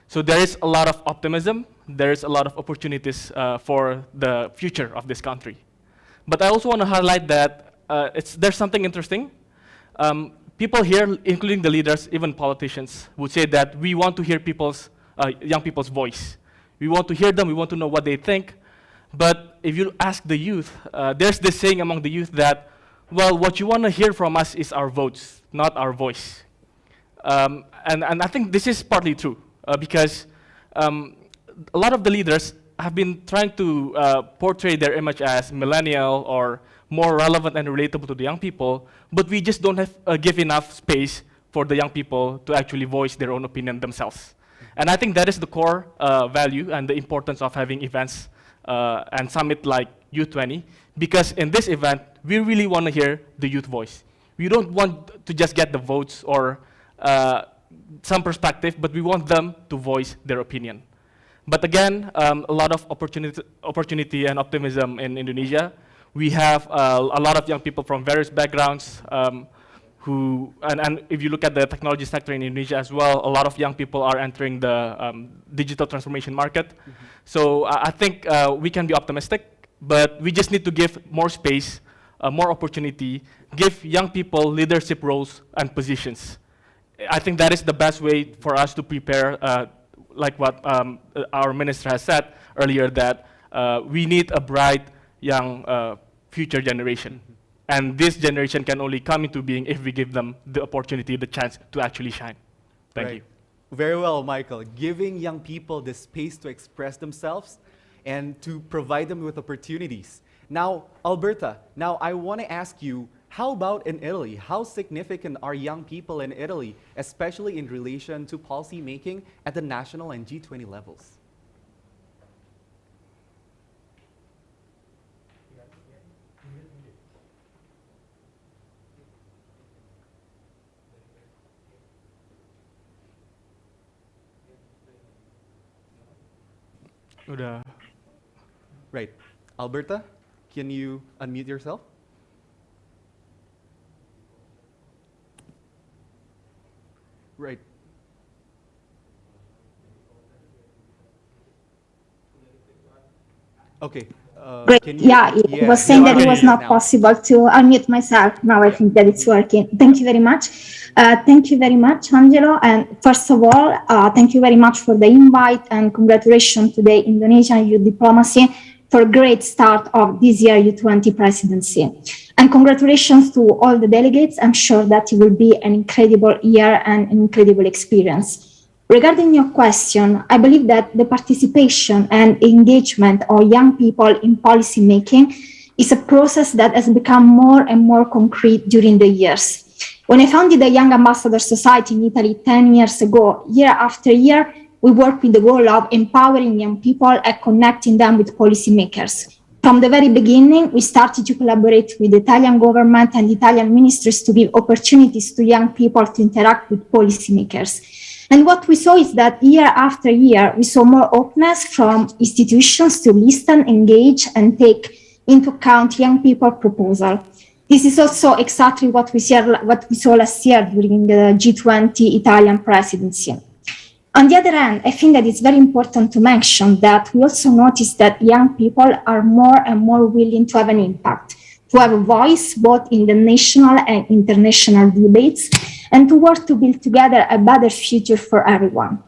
So there is a lot of optimism, there is a lot of opportunities for the future of this country. But I also want to highlight that there's something interesting. People here, including the leaders, even politicians, would say that we want to hear young people's voice. We want to hear them, we want to know what they think. But if you ask the youth, there's this saying among the youth that, well, what you want to hear from us is our votes, not our voice. And I think this is partly true, because a lot of the leaders have been trying to portray their image as millennial or more relevant and relatable to the young people, but we just don't have give enough space for the young people to actually voice their own opinion themselves. And I think that is the core value and the importance of having events and summit like U20, because in this event, we really want to hear the youth voice. We don't want to just get the votes or some perspective, but we want them to voice their opinion. But again, a lot of opportunity and optimism in Indonesia. We have a lot of young people from various backgrounds who, and if you look at the technology sector in Indonesia as well, a lot of young people are entering the digital transformation market. So I think we can be optimistic, but we just need to give more space, more opportunity, give young people leadership roles and positions. I think that is the best way for us to prepare, like what our minister has said earlier, that we need a bright young future generation. And this generation can only come into being if we give them the opportunity, the chance to actually shine. Thank you.
Very well, Michael. Giving young people the space to express themselves and to provide them with opportunities. Now, Alberta, now I want to ask you, how about in Italy? How significant are young people in Italy, especially in relation to policy making at the national and G20 levels?
Udah.
Right. Alberta, can you unmute yourself? Right. Okay.
Great.
Can you?
Yeah, it was saying that it was not possible to unmute myself. Now I think that it's working. Thank you very much. Thank you very much, Angelo. And first of all, thank you very much for the invite and congratulations to the Indonesian youth diplomacy for a great start of this year U20 presidency. And congratulations to all the delegates. I'm sure that it will be an incredible year and an incredible experience. Regarding your question, I believe that the participation and engagement of young people in policy making is a process that has become more and more concrete during the years. When I founded the Young Ambassador Society in Italy 10 years ago, year after year, we work with the goal of empowering young people and connecting them with policymakers. From the very beginning, we started to collaborate with the Italian government and Italian ministries to give opportunities to young people to interact with policymakers. And what we saw is that year after year, we saw more openness from institutions to listen, engage, and take into account young people proposal. This is also exactly what we saw last year during the G20 Italian presidency. On the other hand, I think that it's very important to mention that we also noticed that young people are more and more willing to have an impact, to have a voice both in the national and international debates, and to work to build together a better future for everyone.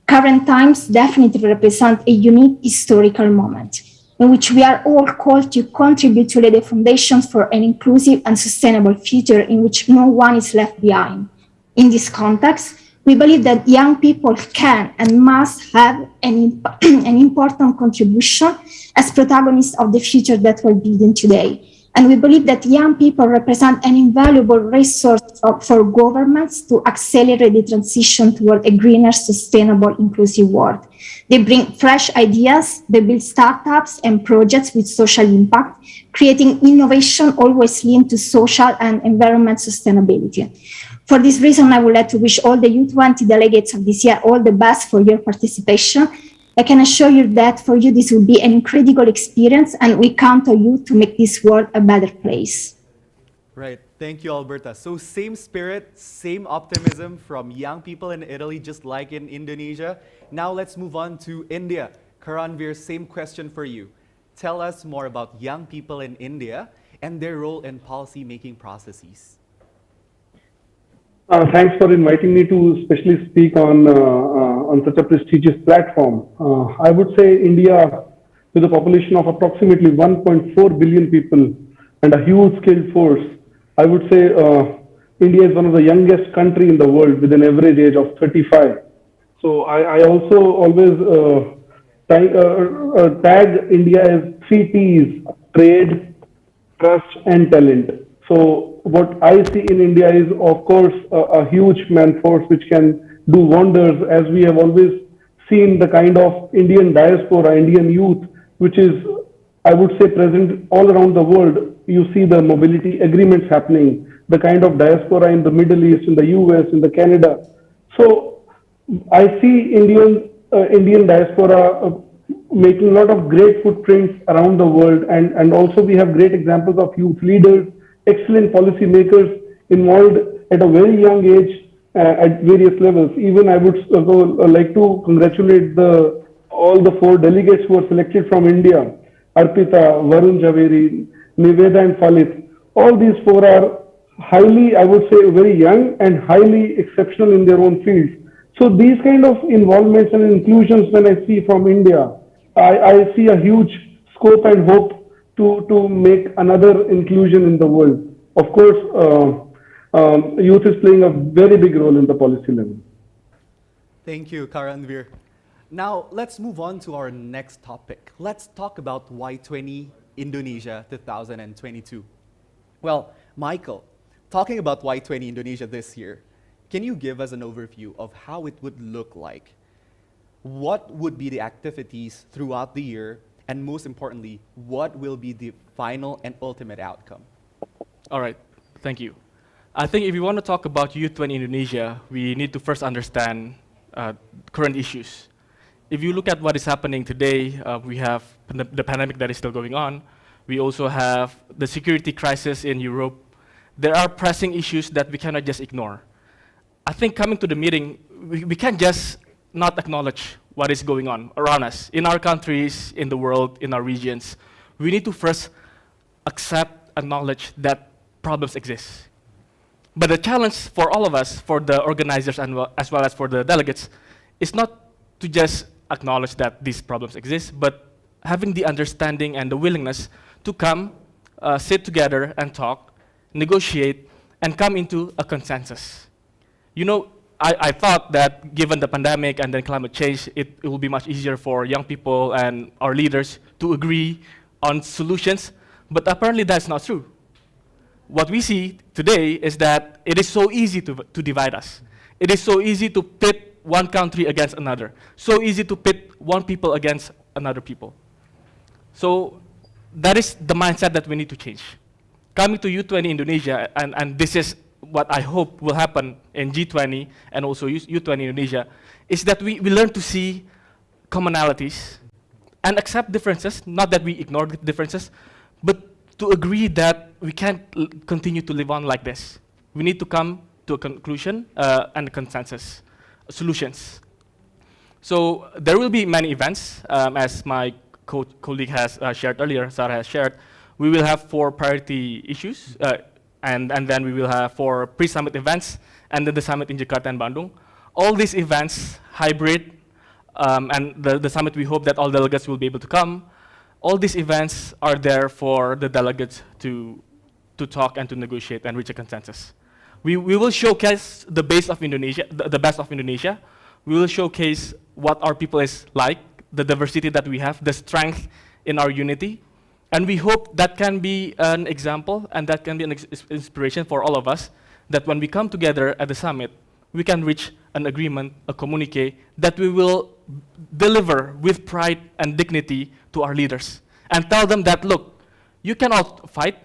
Current times definitely represent a unique historical moment in which we are all called to contribute to lay the foundations for an inclusive and sustainable future in which no one is left behind. In this context, we believe that young people can and must have an important contribution as protagonists of the future that we're building today. And we believe that young people represent an invaluable resource for governments to accelerate the transition toward a greener, sustainable, inclusive world. They bring fresh ideas, they build startups and projects with social impact, creating innovation always linked to social and environment sustainability. For this reason, I would like to wish all the U20 delegates of this year all the best for your participation. I can assure you that for you this will be an incredible experience, and we count on you to make this world a better place.
Right. Thank you, Alberta. So same spirit, same optimism from young people in Italy, just like in Indonesia. Now let's move on to India. Karanveer, same question for you. Tell us more about young people in India and their role in policy-making processes.
Thanks for inviting me to especially speak on such a prestigious platform. I would say India, with a population of approximately 1.4 billion people and a huge skilled force, I would say India is one of the youngest country in the world with an average age of 35. So I also always tag India as 3 T's: trade, trust, and talent. So what I see in India is, of course, a huge man force which can do wonders, as we have always seen the kind of Indian diaspora, Indian youth, which is, I would say, present all around the world. You see the mobility agreements happening, the kind of diaspora in the Middle East, in the US, in the Canada. So I see Indian diaspora making a lot of great footprints around the world, and also we have great examples of youth leaders, excellent policy makers involved at a very young age at various levels. Even I would like to congratulate all the 4 delegates who were selected from India: Arpita, Varun Javeri, Niveda, and Falit. All these 4 are highly, I would say, very young and highly exceptional in their own fields. So these kind of involvements and inclusions, when I see from India, I see a huge scope and hope to make another inclusion in the world. Of course, youth is playing a very big role in the policy level.
Thank you, Karanveer. Now, let's move on to our next topic. Let's talk about Y20 Indonesia 2022. Well, Michael, talking about Y20 Indonesia this year, can you give us an overview of how it would look like? What would be the activities throughout the year? And most importantly, what will be the final and ultimate outcome?
All right, thank you. I think if we want to talk about U20 Indonesia, we need to first understand current issues. if you look at what is happening today, we have the pandemic that is still going on. We also have the security crisis in Europe. There are pressing issues that we cannot just ignore. I think coming to the meeting, we can't just not acknowledge what is going on around us, in our countries, in the world, in our regions. We need to first accept, acknowledge that problems exist. But the challenge for all of us, for the organizers and as well as for the delegates, is not to just acknowledge that these problems exist, but having the understanding and the willingness to come, sit together and talk, negotiate, and come into a consensus. You know, I thought that given the pandemic and then climate change, it will be much easier for young people and our leaders to agree on solutions, but apparently that's not true. What we see today is that it is so easy to divide us. It is so easy to pit one country against another. So easy to pit one people against another people. So that is the mindset that we need to change. Coming to Y20 Indonesia, and this is what I hope will happen in G20 and also Y20 Indonesia, is that we learn to see commonalities and accept differences, not that we ignore the differences, but to agree that we can't continue to live on like this. We need to come to a conclusion and a consensus, solutions. So there will be many events, as my colleague has shared earlier, Sarah has shared. We will have 4 priority issues, and then we will have 4 pre-summit events, and then the summit in Jakarta and Bandung. All these events, hybrid, and the summit, we hope that all delegates will be able to come. All these events are there for the delegates to talk and to negotiate and reach a consensus. We will showcase the base of Indonesia, the best of Indonesia. We will showcase what our people is like, the diversity that we have, the strength in our unity. And we hope that can be an example and that can be an inspiration for all of us, that when we come together at the summit, we can reach an agreement, a communique, that we will deliver with pride and dignity to our leaders. And tell them that, look, you cannot fight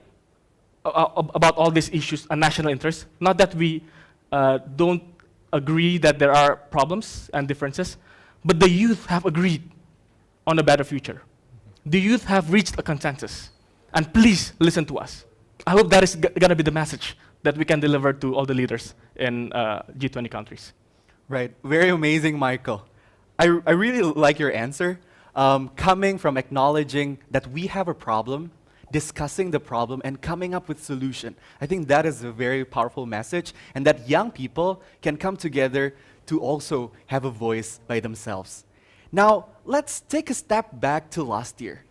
about all these issues and national interests. Not that we don't agree that there are problems and differences, but the youth have agreed on a better future. The youth have reached a consensus. And please listen to us. I hope that is gonna be the message that we can deliver to all the leaders in G20 countries.
Right, very amazing, Michael. I really like your answer. Coming from acknowledging that we have a problem, discussing the problem, and coming up with solution. I think that is a very powerful message, and that young people can come together to also have a voice by themselves. Now, let's take a step back to last year.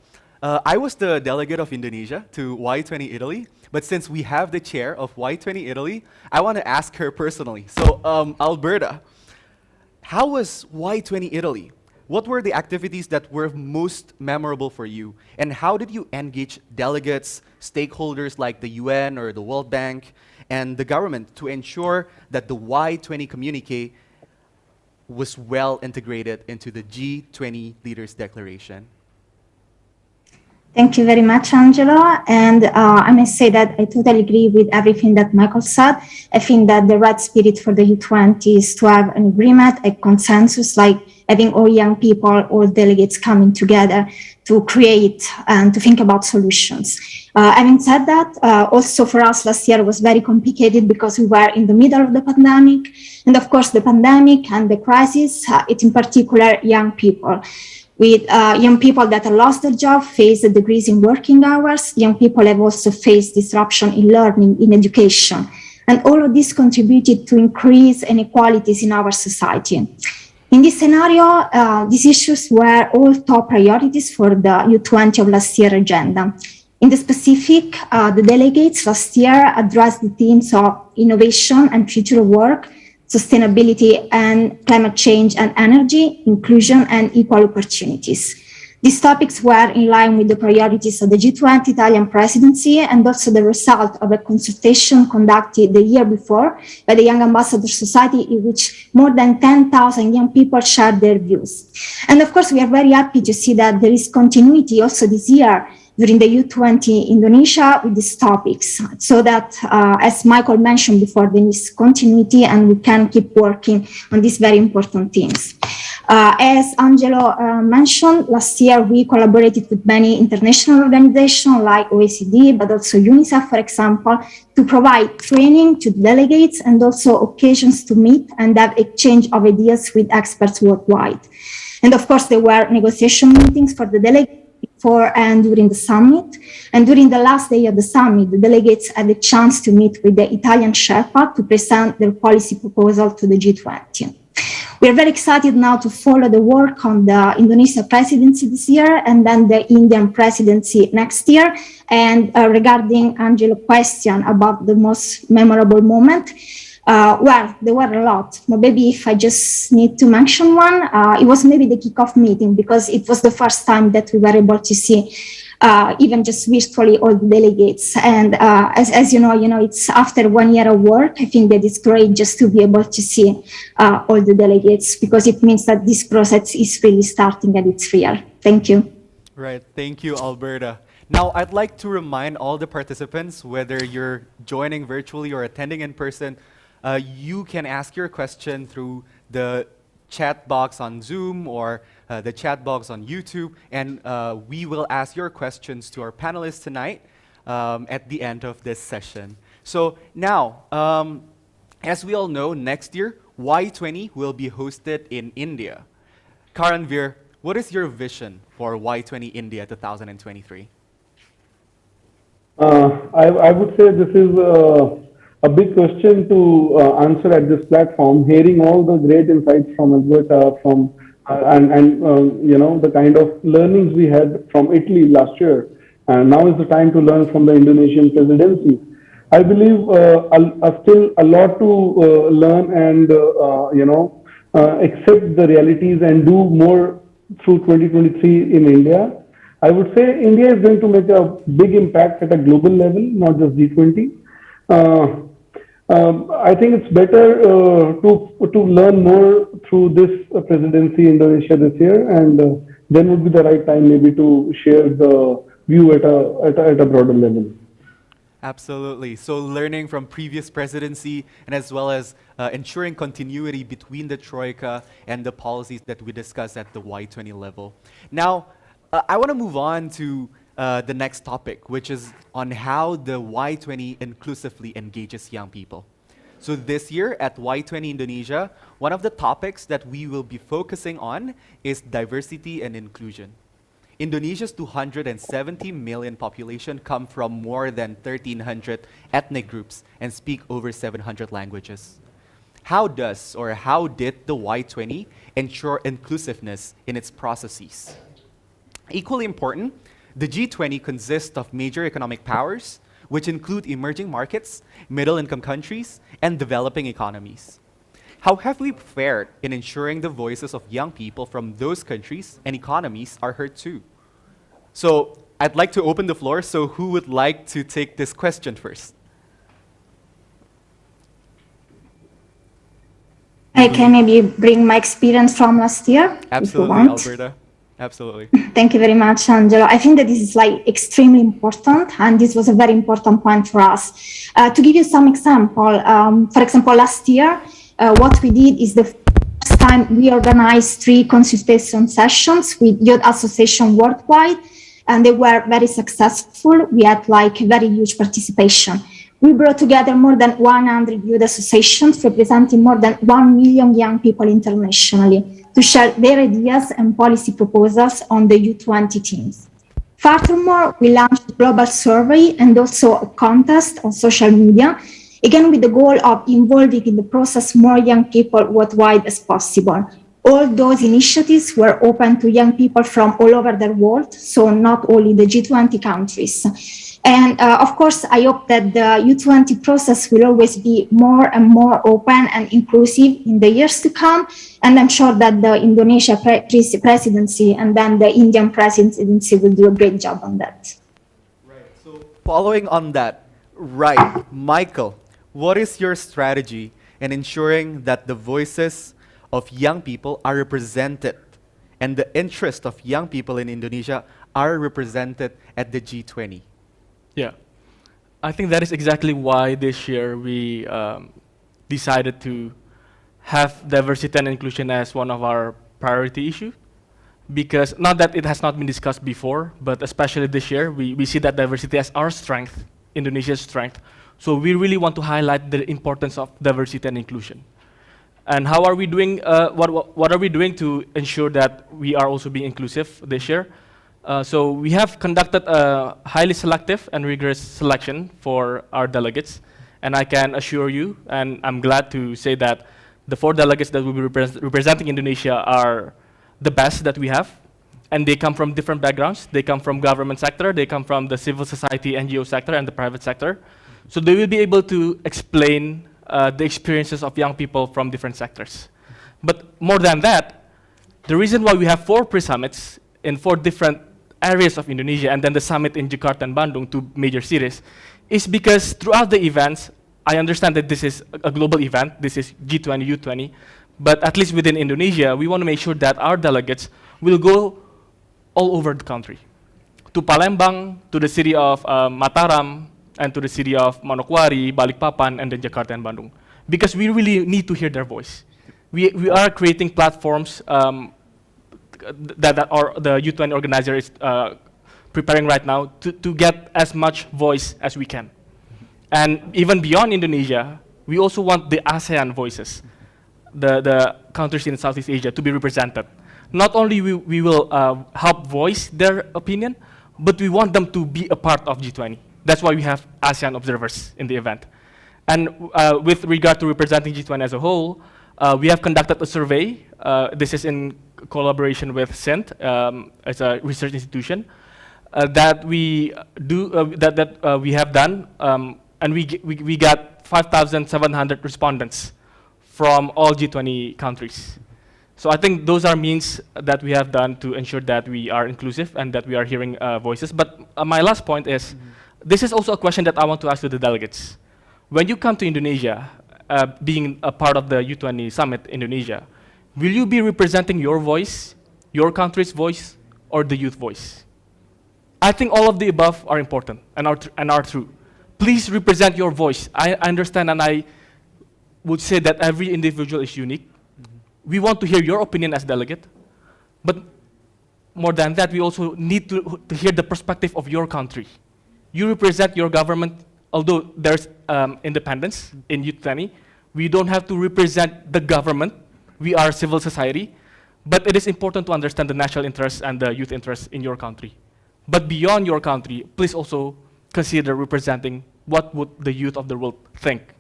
I was the delegate of Indonesia to Y20 Italy, but since we have the chair of Y20 Italy, I want to ask her personally. So, Alberta, how was Y20 Italy? What were the activities that were most memorable for you? And how did you engage delegates, stakeholders like the UN or the World Bank, and the government to ensure that the Y20 communique was well integrated into the G20 Leaders Declaration?
Thank you very much, Angelo. And I must say that I totally agree with everything that Michael said. I think that the right spirit for the U20 is to have an agreement, a consensus, like having all young people, all delegates coming together to create and to think about solutions. Having said that, also for us last year was very complicated because we were in the middle of the pandemic. And of course, the pandemic and the crisis, it in particular young people. With young people that have lost their job, face a decrease in working hours. Young people have also faced disruption in learning, in education. And all of this contributed to increase inequalities in our society. In this scenario, these issues were all top priorities for the U20 of last year agenda. In the specific, the delegates last year addressed the themes of innovation and future work, sustainability and climate change and energy, inclusion and equal opportunities. These topics were in line with the priorities of the G20 Italian presidency and also the result of a consultation conducted the year before by the Young Ambassador Society, in which more than 10,000 young people shared their views. And of course, we are very happy to see that there is continuity also this year during the U20 Indonesia with these topics, so that, as Michael mentioned before, there is continuity and we can keep working on these very important themes. As Angelo mentioned, last year we collaborated with many international organizations like OECD, but also UNICEF, for example, to provide training to delegates and also occasions to meet and have exchange of ideas with experts worldwide. And of course, there were negotiation meetings for the delegates before and during the summit. And during the last day of the summit, the delegates had the chance to meet with the Italian Sherpa to present their policy proposal to the G20. We are very excited now to follow the work on the Indonesia presidency this year and then the Indian presidency next year. And regarding Angelo's question about the most memorable moment, well, there were a lot, but maybe if I just need to mention one, it was maybe the kickoff meeting, because it was the first time that we were able to see even just virtually all the delegates. And as you know, it's after 1 year of work. I think that it's great just to be able to see all the delegates, because it means that this process is really starting and it's real. Thank you.
Right, thank you, Alberta. Now, I'd like to remind all the participants, whether you're joining virtually or attending in person, you can ask your question through the chat box on Zoom or the chat box on YouTube, and we will ask your questions to our panelists tonight at the end of this session. So now, as we all know, next year, Y20 will be hosted in India. Karanveer, what is your vision for Y20 India 2023?
I would say this is a big question to answer at this platform. Hearing all the great insights from Alberta, from the kind of learnings we had from Italy last year, and now is the time to learn from the Indonesian presidency. I believe still a lot to learn and accept the realities and do more through 2023 in India. I would say India is going to make a big impact at a global level, not just G20. I think it's better to learn more through this presidency Indonesia this year, and then would be the right time maybe to share the view at a broader level.
Absolutely. So learning from previous presidency and as well as ensuring continuity between the Troika and the policies that we discussed at the Y20 level. Now, I want to move on to the next topic, which is on how the Y20 inclusively engages young people. So this year at Y20 Indonesia, one of the topics that we will be focusing on is diversity and inclusion. Indonesia's 270 million population come from more than 1,300 ethnic groups and speak over 700 languages. How did the Y20 ensure inclusiveness in its processes? Equally important, the G20 consists of major economic powers, which include emerging markets, middle-income countries, and developing economies. How have we fared in ensuring the voices of young people from those countries and economies are heard too? So I'd like to open the floor, so who would like to take this question first?
I can maybe bring my experience from last year.
Absolutely, Alberta. Absolutely.
Thank you very much, Angelo. I think that this is extremely important, and this was a very important point for us. To give you some example, for example, last year, what we did is the first time we organized 3 consultation sessions with youth association worldwide, and they were very successful. We had very huge participation. We brought together more than 100 youth associations representing more than 1 million young people internationally to share their ideas and policy proposals on the Y20 teams. Furthermore, we launched a global survey and also a contest on social media, again with the goal of involving in the process more young people worldwide as possible. All those initiatives were open to young people from all over the world, so not only the G20 countries. And of course, I hope that the Y20 process will always be more and more open and inclusive in the years to come. And I'm sure that the Indonesia presidency and then the Indian presidency will do a great job on that.
Right. So following on that, right, Michael, what is your strategy in ensuring that the voices of young people are represented and the interest of young people in Indonesia are represented at the G20?
Yeah, I think that is exactly why this year we decided to have diversity and inclusion as one of our priority issue, because not that it has not been discussed before, but especially this year, we see that diversity as our strength, Indonesia's strength. So we really want to highlight the importance of diversity and inclusion. And how are we doing, what are we doing to ensure that we are also being inclusive this year? So we have conducted a highly selective and rigorous selection for our delegates. And I can assure you, and I'm glad to say that the 4 delegates that will be representing Indonesia are the best that we have. And they come from different backgrounds. They come from government sector, they come from the civil society, NGO sector, and the private sector. So they will be able to explain the experiences of young people from different sectors. But more than that, the reason why we have 4 pre-summits in 4 different areas of Indonesia, and then the summit in Jakarta and Bandung, 2 major cities, is because throughout the events, I understand that this is a global event, this is G20, U20, but at least within Indonesia, we want to make sure that our delegates will go all over the country. To Palembang, to the city of Mataram, and to the city of Manokwari, Balikpapan, and then Jakarta and Bandung. Because we really need to hear their voice. We are creating platforms that the U20 organizer is preparing right now to get as much voice as we can. And even beyond Indonesia, we also want the ASEAN voices, the countries in Southeast Asia, to be represented. Not only we will help voice their opinion, but we want them to be a part of G20. That's why we have ASEAN observers in the event. And with regard to representing G20 as a whole, we have conducted a survey. This is in collaboration with CENT, as a research institution, that we have done, and we got 5,700 respondents from all G20 countries. So I think those are means that we have done to ensure that we are inclusive and that we are hearing voices. But my last point is, this is also a question that I want to ask to the delegates. When you come to Indonesia, being a part of the U20 summit in Indonesia, will you be representing your voice, your country's voice, or the youth voice? I think all of the above are important and are true. Please represent your voice. I understand, and I would say that every individual is unique. We want to hear your opinion as delegate, but more than that, we also need to hear the perspective of your country. You represent your government, although there's independence in U20, we don't have to represent the government. We are civil society, but it is important to understand the national interests and the youth interests in your country. But beyond your country, please also consider representing what would the youth of the world think.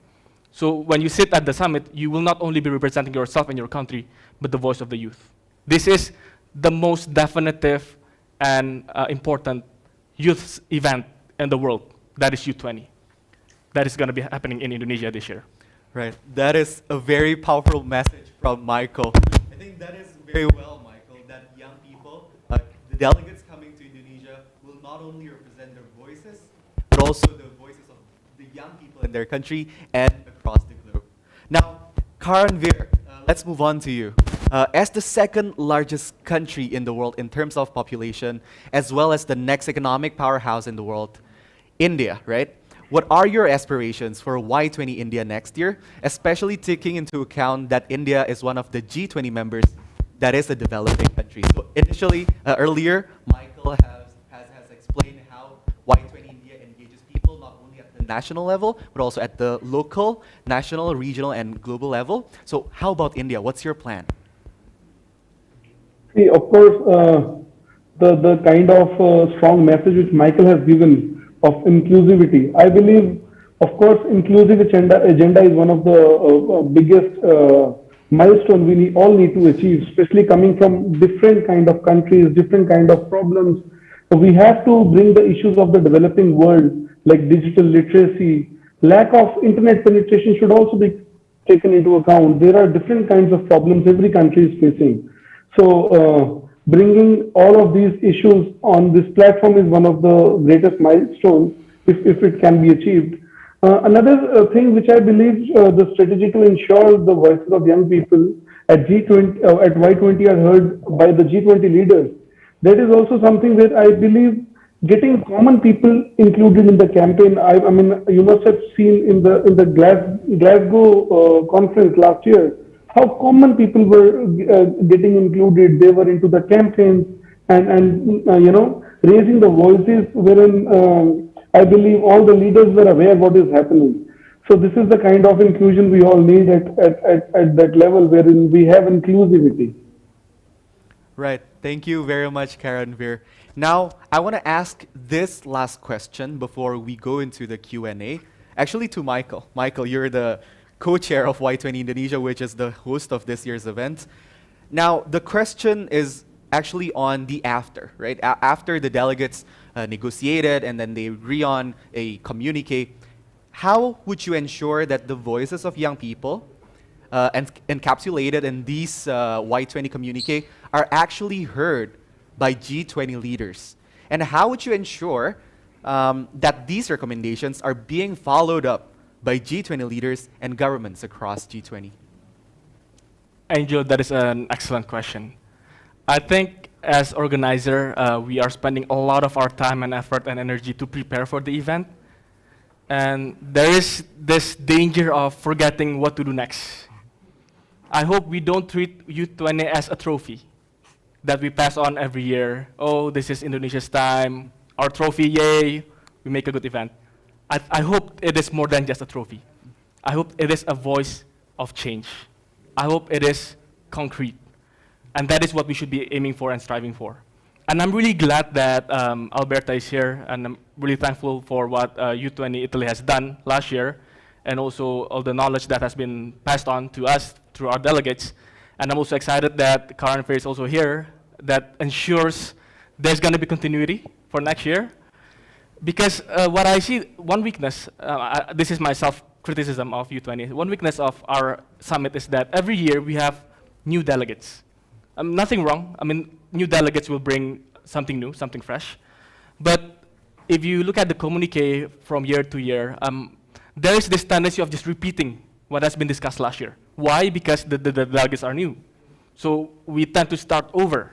So when you sit at the summit, you will not only be representing yourself and your country, but the voice of the youth. This is the most definitive and important youth event in the world. That is U20. That is going to be happening in Indonesia this year.
Right. That is a very powerful message from Michael. I think that is very well, Michael, that young people, the delegates coming to Indonesia, will not only represent their voices, but also the voices of the young people in their country and across the globe. Now, Karanvir, let's move on to you. As the second largest country in the world in terms of population, as well as the next economic powerhouse in the world, India, right? What are your aspirations for Y20 India next year, especially taking into account that India is one of the G20 members that is a developing country? So initially, earlier, Michael has explained how Y20 India engages people not only at the national level, but also at the local, national, regional, and global level. So how about India? What's your plan?
See, of course, the kind of strong message which Michael has given of inclusivity. I believe, of course, inclusive agenda is one of the biggest milestones we all need to achieve, especially coming from different kind of countries, different kind of problems. So we have to bring the issues of the developing world, like digital literacy, lack of internet penetration should also be taken into account. There are different kinds of problems every country is facing. So bringing all of these issues on this platform is one of the greatest milestones if it can be achieved. Another thing which I believe the strategy to ensure the voices of young people at G20 at Y20 are heard by the G20 leaders. That is also something that I believe getting common people included in the campaign. I mean, you must have seen in the Glasgow conference last year how common people were getting included. They were into the campaigns and raising the voices wherein I believe all the leaders were aware what is happening. So this is the kind of inclusion we all need at that level wherein we have inclusivity.
Right. Thank you very much, Karanvir. Now, I want to ask this last question before we go into the Q&A. Actually, to Michael. Michael, you're the co-chair of Y20 Indonesia, which is the host of this year's event. Now, the question is actually on the after, right? After the delegates negotiated and then they agree on a communique, how would you ensure that the voices of young people encapsulated in these Y20 communique are actually heard by G20 leaders? And how would you ensure that these recommendations are being followed up by G20 leaders and governments across G20?
Angel, that is an excellent question. I think as organizer, we are spending a lot of our time and effort and energy to prepare for the event. And there is this danger of forgetting what to do next. I hope we don't treat Y20 as a trophy that we pass on every year. Oh, this is Indonesia's time, our trophy, yay, we make a good event. I hope it is more than just a trophy. I hope it is a voice of change. I hope it is concrete. And that is what we should be aiming for and striving for. And I'm really glad that Alberta is here, and I'm really thankful for what Y20 Italy has done last year, and also all the knowledge that has been passed on to us through our delegates. And I'm also excited that Karanvir is also here. That ensures there's going to be continuity for next year. Because what I see, one weakness, this is my self-criticism of Y20, one weakness of our summit is that every year we have new delegates. Nothing wrong. I mean, new delegates will bring something new, something fresh. But if you look at the communique from year to year, there is this tendency of just repeating what has been discussed last year. Why? Because the delegates are new. So we tend to start over.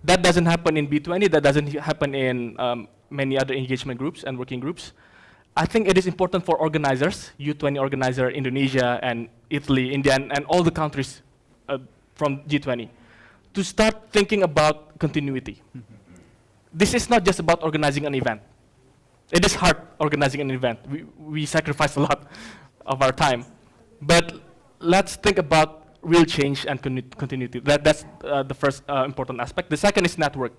That doesn't happen in B20, that doesn't happen in many other engagement groups and working groups. I think it is important for organizers, Y20 organizer, Indonesia and Italy, India, and all the countries from G20, to start thinking about continuity. This is not just about organizing an event. It is hard organizing an event. We sacrifice a lot of our time. But let's think about real change and continuity. That's the first important aspect. The second is network.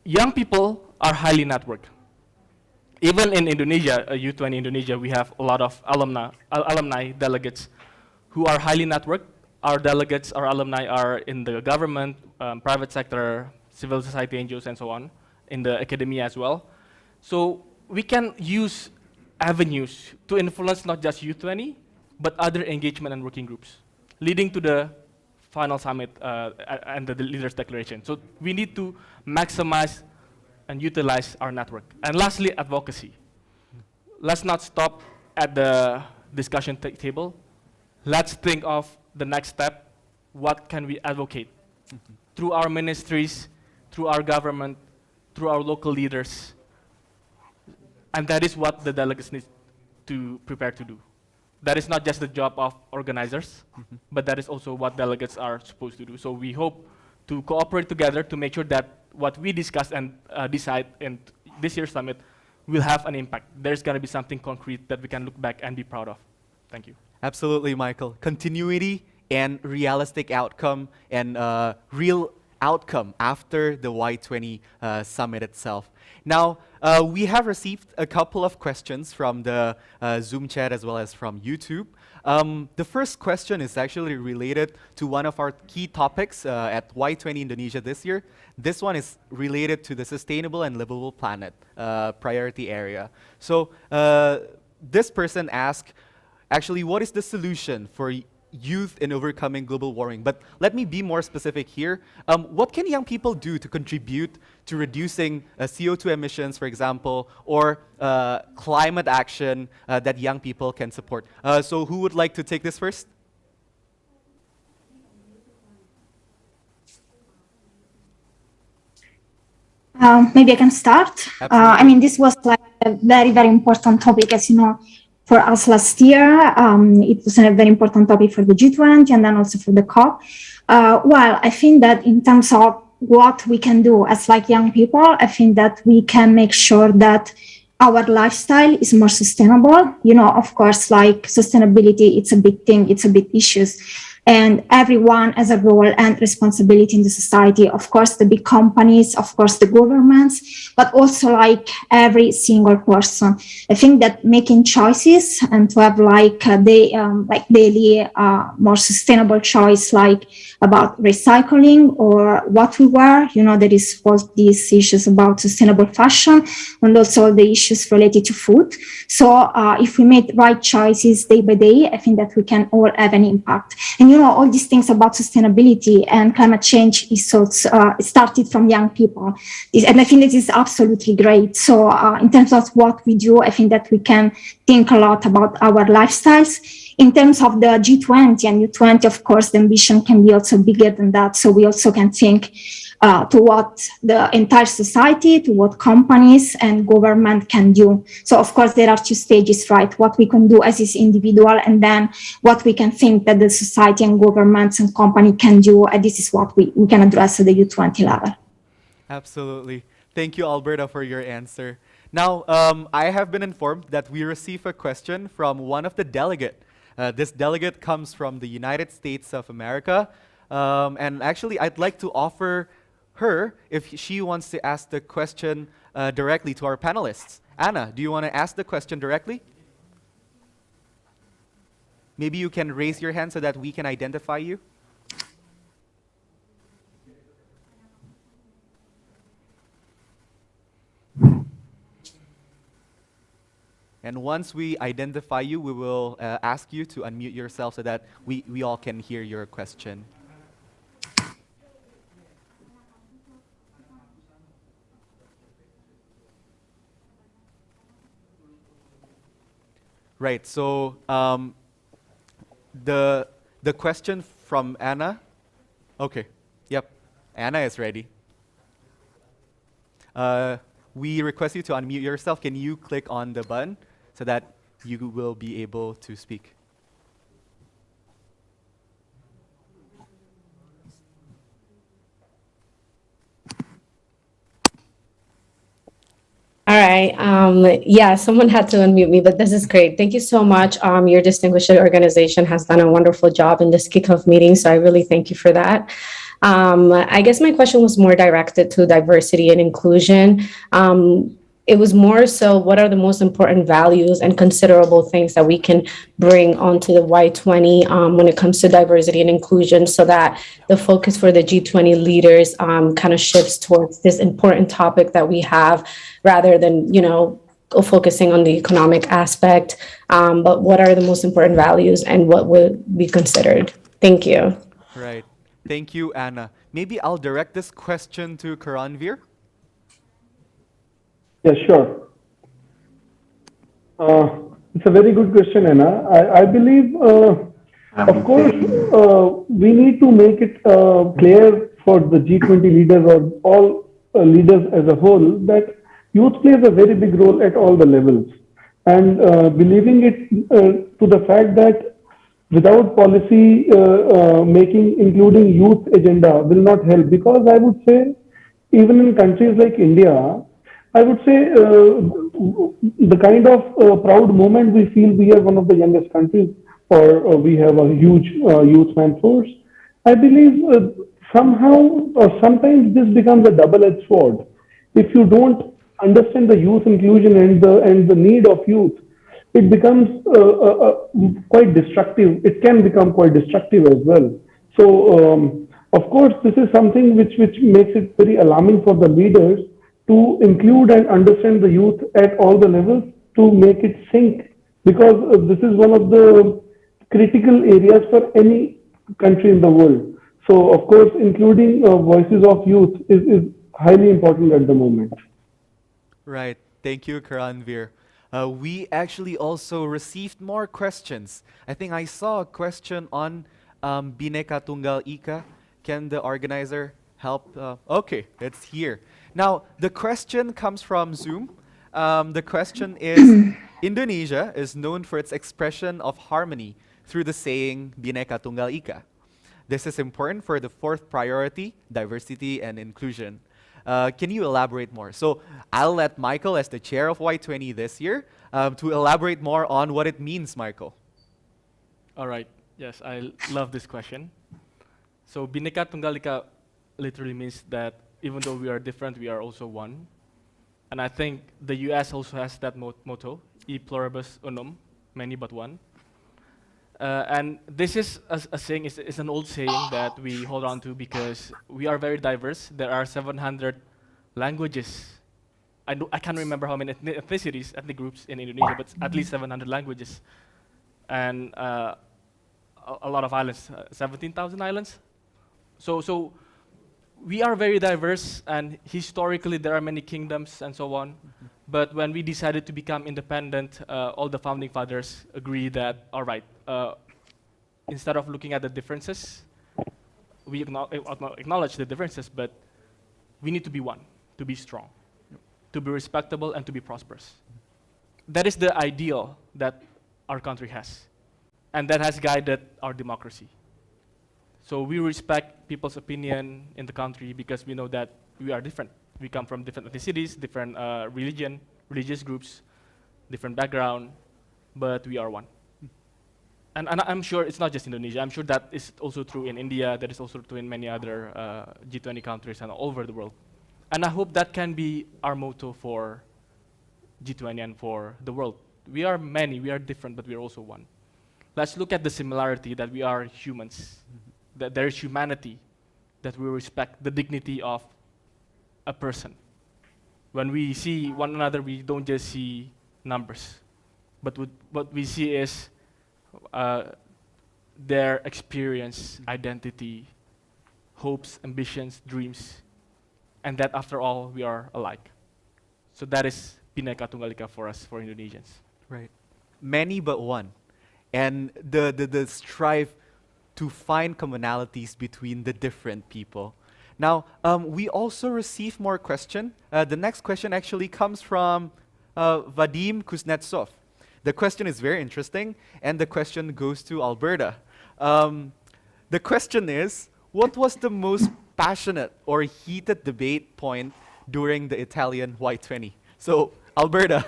Young people are highly networked. Even in Indonesia, Y20 Indonesia, we have a lot of alumni delegates who are highly networked. Our delegates, our alumni are in the government, private sector, civil society NGOs, and so on, in the academia as well. So we can use avenues to influence not just Y20, but other engagement and working groups, leading to the final summit and the leaders' declaration. So we need to maximize and utilize our network. And lastly, advocacy. Let's not stop at the discussion table. Let's think of the next step. What can we advocate? Through our ministries, through our government, through our local leaders. And that is what the delegates need to prepare to do. That is not just the job of organizers, but that is also what delegates are supposed to do. So we hope to cooperate together to make sure that what we discuss and decide in this year's summit will have an impact. There's going to be something concrete that we can look back and be proud of. Thank you.
Absolutely, Michael. Continuity and realistic outcome and real outcome after the Y20 summit itself. Now, we have received a couple of questions from the Zoom chat as well as from YouTube. The first question is actually related to one of our key topics at Y20 Indonesia this year. This one is related to the sustainable and livable planet priority area. So this person asked, actually, what is the solution for youth in overcoming global warming? But let me be more specific here. What can young people do to contribute to reducing CO2 emissions, for example, or climate action that young people can support? So who would like to take this first?
Maybe I can start. I mean, this was like a very, very important topic, as you know. for us last year. It was a very important topic for the G20 and then also for the COP. Well, I think that in terms of what we can do as like young people, I think that we can make sure that our lifestyle is more sustainable. You know, of course, like sustainability, it's a big thing, it's a big issue. And everyone has a role and responsibility in the society. Of course, the big companies, of course, the governments, but also like every single person. I think that making choices and to have like daily more sustainable choice, like about recycling or what we wear. You know, there is all these issues about sustainable fashion and also the issues related to food. So if we make right choices day by day, I think that we can all have an impact. And you know, all these things about sustainability and climate change is also started from young people. And I think this is absolutely great. So in terms of what we do, I think that we can think a lot about our lifestyles. In terms of the G20 and U20, of course, the ambition can be also bigger than that. So we also can think to what the entire society, to what companies and government can do. So of course, there are two stages, right? What we can do as is individual, and then what we can think that the society and governments and company can do. And this is what we can address at the U20 level.
Absolutely. Thank you, Alberta, for your answer. Now, I have been informed that we received a question from one of the delegate. This delegate comes from the United States of America. And actually, I'd like to offer her if she wants to ask the question directly to our panelists. Anna, do you want to ask the question directly? Maybe you can raise your hand so that we can identify you. And once we identify you, we will ask you to unmute yourself so that we all can hear your question. Right, so the question from Anna, okay, yep, Anna is ready. We request you to unmute yourself. Can you click on the button so that you will be able to speak?
All right. Yeah, someone had to unmute me, but this is great. Thank you so much. Your distinguished organization has done a wonderful job in this kickoff meeting, so I really thank you for that. I guess my question was more directed to diversity and inclusion. It was more so, what are the most important values and considerable things that we can bring onto the Y20 when it comes to diversity and inclusion, so that the focus for the G20 leaders kind of shifts towards this important topic that we have, rather than, you know, focusing on the economic aspect. But what are the most important values and what would be considered? Thank you.
Right. Thank you, Anna. Maybe I'll direct this question to Karanvir.
Yeah, sure. It's a very good question, Anna. I believe, of course, we need to make it clear for the G20 leaders or all leaders as a whole that youth plays a very big role at all the levels. And believing it to the fact that without policy making, including youth agenda, will not help. Because I would say, even in countries like India, I would say the kind of proud moment we feel we are one of the youngest countries, or we have a huge youth man force. I believe somehow or sometimes this becomes a double-edged sword. If you don't understand the youth inclusion and the need of youth, it becomes quite destructive. It can become quite destructive as well. So, of course, this is something which makes it very alarming for the leaders to include and understand the youth at all the levels, to make it sink, because this is one of the critical areas for any country in the world. So, of course, including voices of youth is highly important at the moment.
Right. Thank you, Karanvir. We actually also received more questions. I think I saw a question on Bhinneka Tunggal Ika. Can the organizer help? Okay, it's here. Now, the question comes from Zoom. The question is, Indonesia is known for its expression of harmony through the saying Bhinneka Tunggal Ika. This is important for the fourth priority, diversity and inclusion. Can you elaborate more? So I'll let Michael, as the chair of Y20 this year, to elaborate more on what it means, Michael.
All right. Yes, I love this question. So Bhinneka Tunggal Ika literally means that even though we are different, we are also one. And I think the US also has that motto, E pluribus unum, many but one. And this is a saying, it's an old saying that we hold on to because we are very diverse. There are 700 languages. I can't remember how many ethnicities, ethnic groups in Indonesia, but at least 700 languages. And a lot of islands, 17,000 islands. So we are very diverse, and historically there are many kingdoms and so on. But when we decided to become independent, all the founding fathers agreed that, all right, instead of looking at the differences, we acknowledge the differences, but we need to be one, to be strong, to be respectable, and to be prosperous. That is the ideal that our country has, and that has guided our democracy. So we respect people's opinion in the country because we know that we are different. We come from different ethnicities, different religious groups, different background, but we are one. And I'm sure it's not just Indonesia. I'm sure that is also true in India. That is also true in many other G20 countries and all over the world. And I hope that can be our motto for G20 and for the world. We are many, we are different, but we are also one. Let's look at the similarity that we are humans, that there is humanity, that we respect the dignity of a person. When we see one another, we don't just see numbers, but what we see is their experience, identity, hopes, ambitions, dreams, and that after all, we are alike. So that is Bhinneka Tunggal Ika for us, for Indonesians.
Right. Many but one. And the strive to find commonalities between the different people. Now, we also received more question. The next question actually comes from Vadim Kuznetsov. The question is very interesting, and the question goes to Alberta. The question is, what was the most passionate or heated debate point during the Italian Y20? So, Alberta.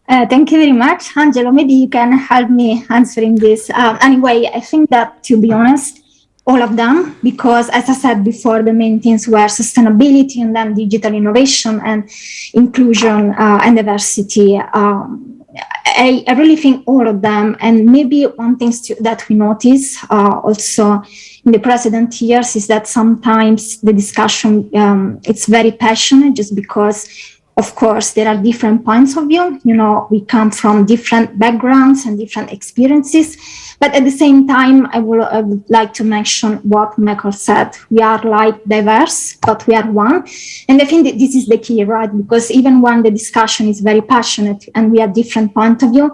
Thank you very much, Angelo. Maybe you can help me answering this. Anyway, I think that, to be honest, all of them, because as I said before, the main things were sustainability and then digital innovation and inclusion and diversity. I really think all of them, and maybe one thing that we notice also in the precedent years is that sometimes the discussion, it's very passionate just because, of course, there are different points of view. You know, we come from different backgrounds and different experiences. But at the same time, I would like to mention what Michael said. We are like diverse, but we are one. And I think that this is the key, right? Because even when the discussion is very passionate and we have different point of view,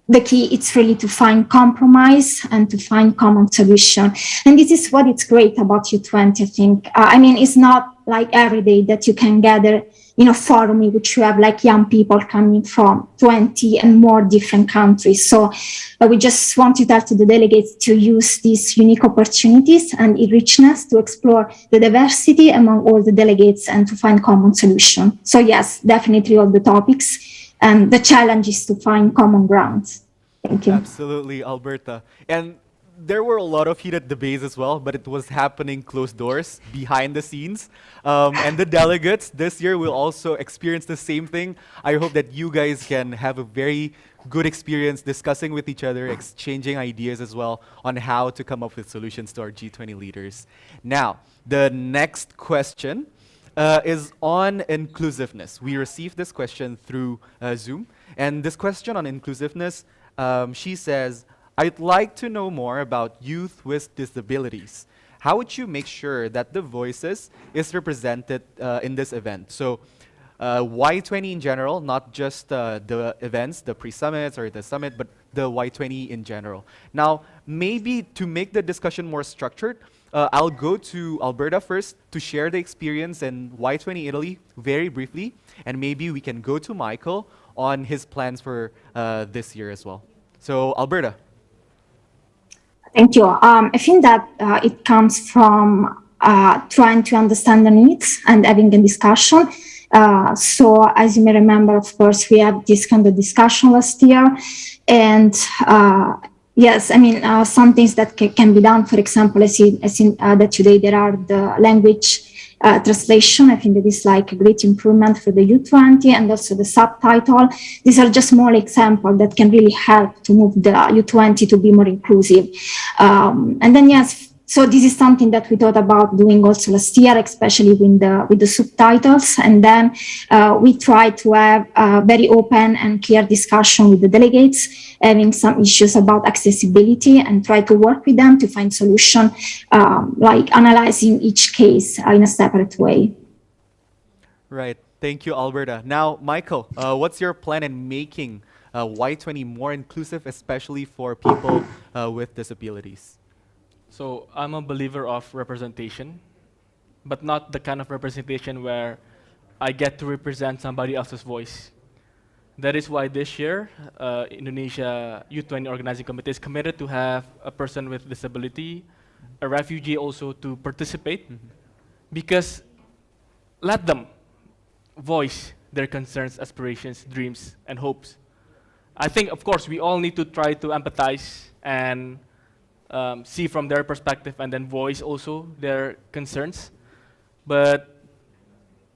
the key is really to find compromise and to find common solution. And this is what it's great about U20, I think. I mean, it's not like every day that you can gather in a forum in which you have like young people coming from 20 and more different countries. So we just want to tell to the delegates to use these unique opportunities and richness to explore the diversity among all the delegates and to find common solution. So yes, definitely all the topics, and the challenge is to find common grounds. Thank you.
Absolutely, Alberta. And there were a lot of heated debates as well, but it was happening closed doors, behind the scenes. And the delegates this year will also experience the same thing. I hope that you guys can have a very good experience discussing with each other, exchanging ideas as well on how to come up with solutions to our G20 leaders. Now, the next question is on inclusiveness. We received this question through Zoom. And this question on inclusiveness, she says, I'd like to know more about youth with disabilities. How would you make sure that the voices is represented in this event? So Y20 in general, not just the events, the pre-summits or the summit, but the Y20 in general. Now, maybe to make the discussion more structured, I'll go to Alberta first to share the experience in Y20 Italy very briefly, and maybe we can go to Michael on his plans for this year as well. So, Alberta.
Thank you. I think that it comes from trying to understand the needs and having a discussion. So as you may remember, of course, we had this kind of discussion last year. And yes, I mean, some things that can be done, for example, I see that today there are the language translation. I think that is like a great improvement for the U20 and also the subtitle. These are just small examples that can really help to move the U20 to be more inclusive. And then, yes, so this is something that we thought about doing also last year, especially with the subtitles. And then we try to have a very open and clear discussion with the delegates, having some issues about accessibility and try to work with them to find solution, like analyzing each case in a separate way.
Right. Thank you, Alberta. Now, Michael, what's your plan in making Y20 more inclusive, especially for people with disabilities?
So I'm a believer of representation, but not the kind of representation where I get to represent somebody else's voice. That is why this year, Indonesia U20 Organizing Committee is committed to have a person with disability, a refugee also to participate, because let them voice their concerns, aspirations, dreams, and hopes. I think, of course, we all need to try to empathize and see from their perspective and then voice also their concerns. But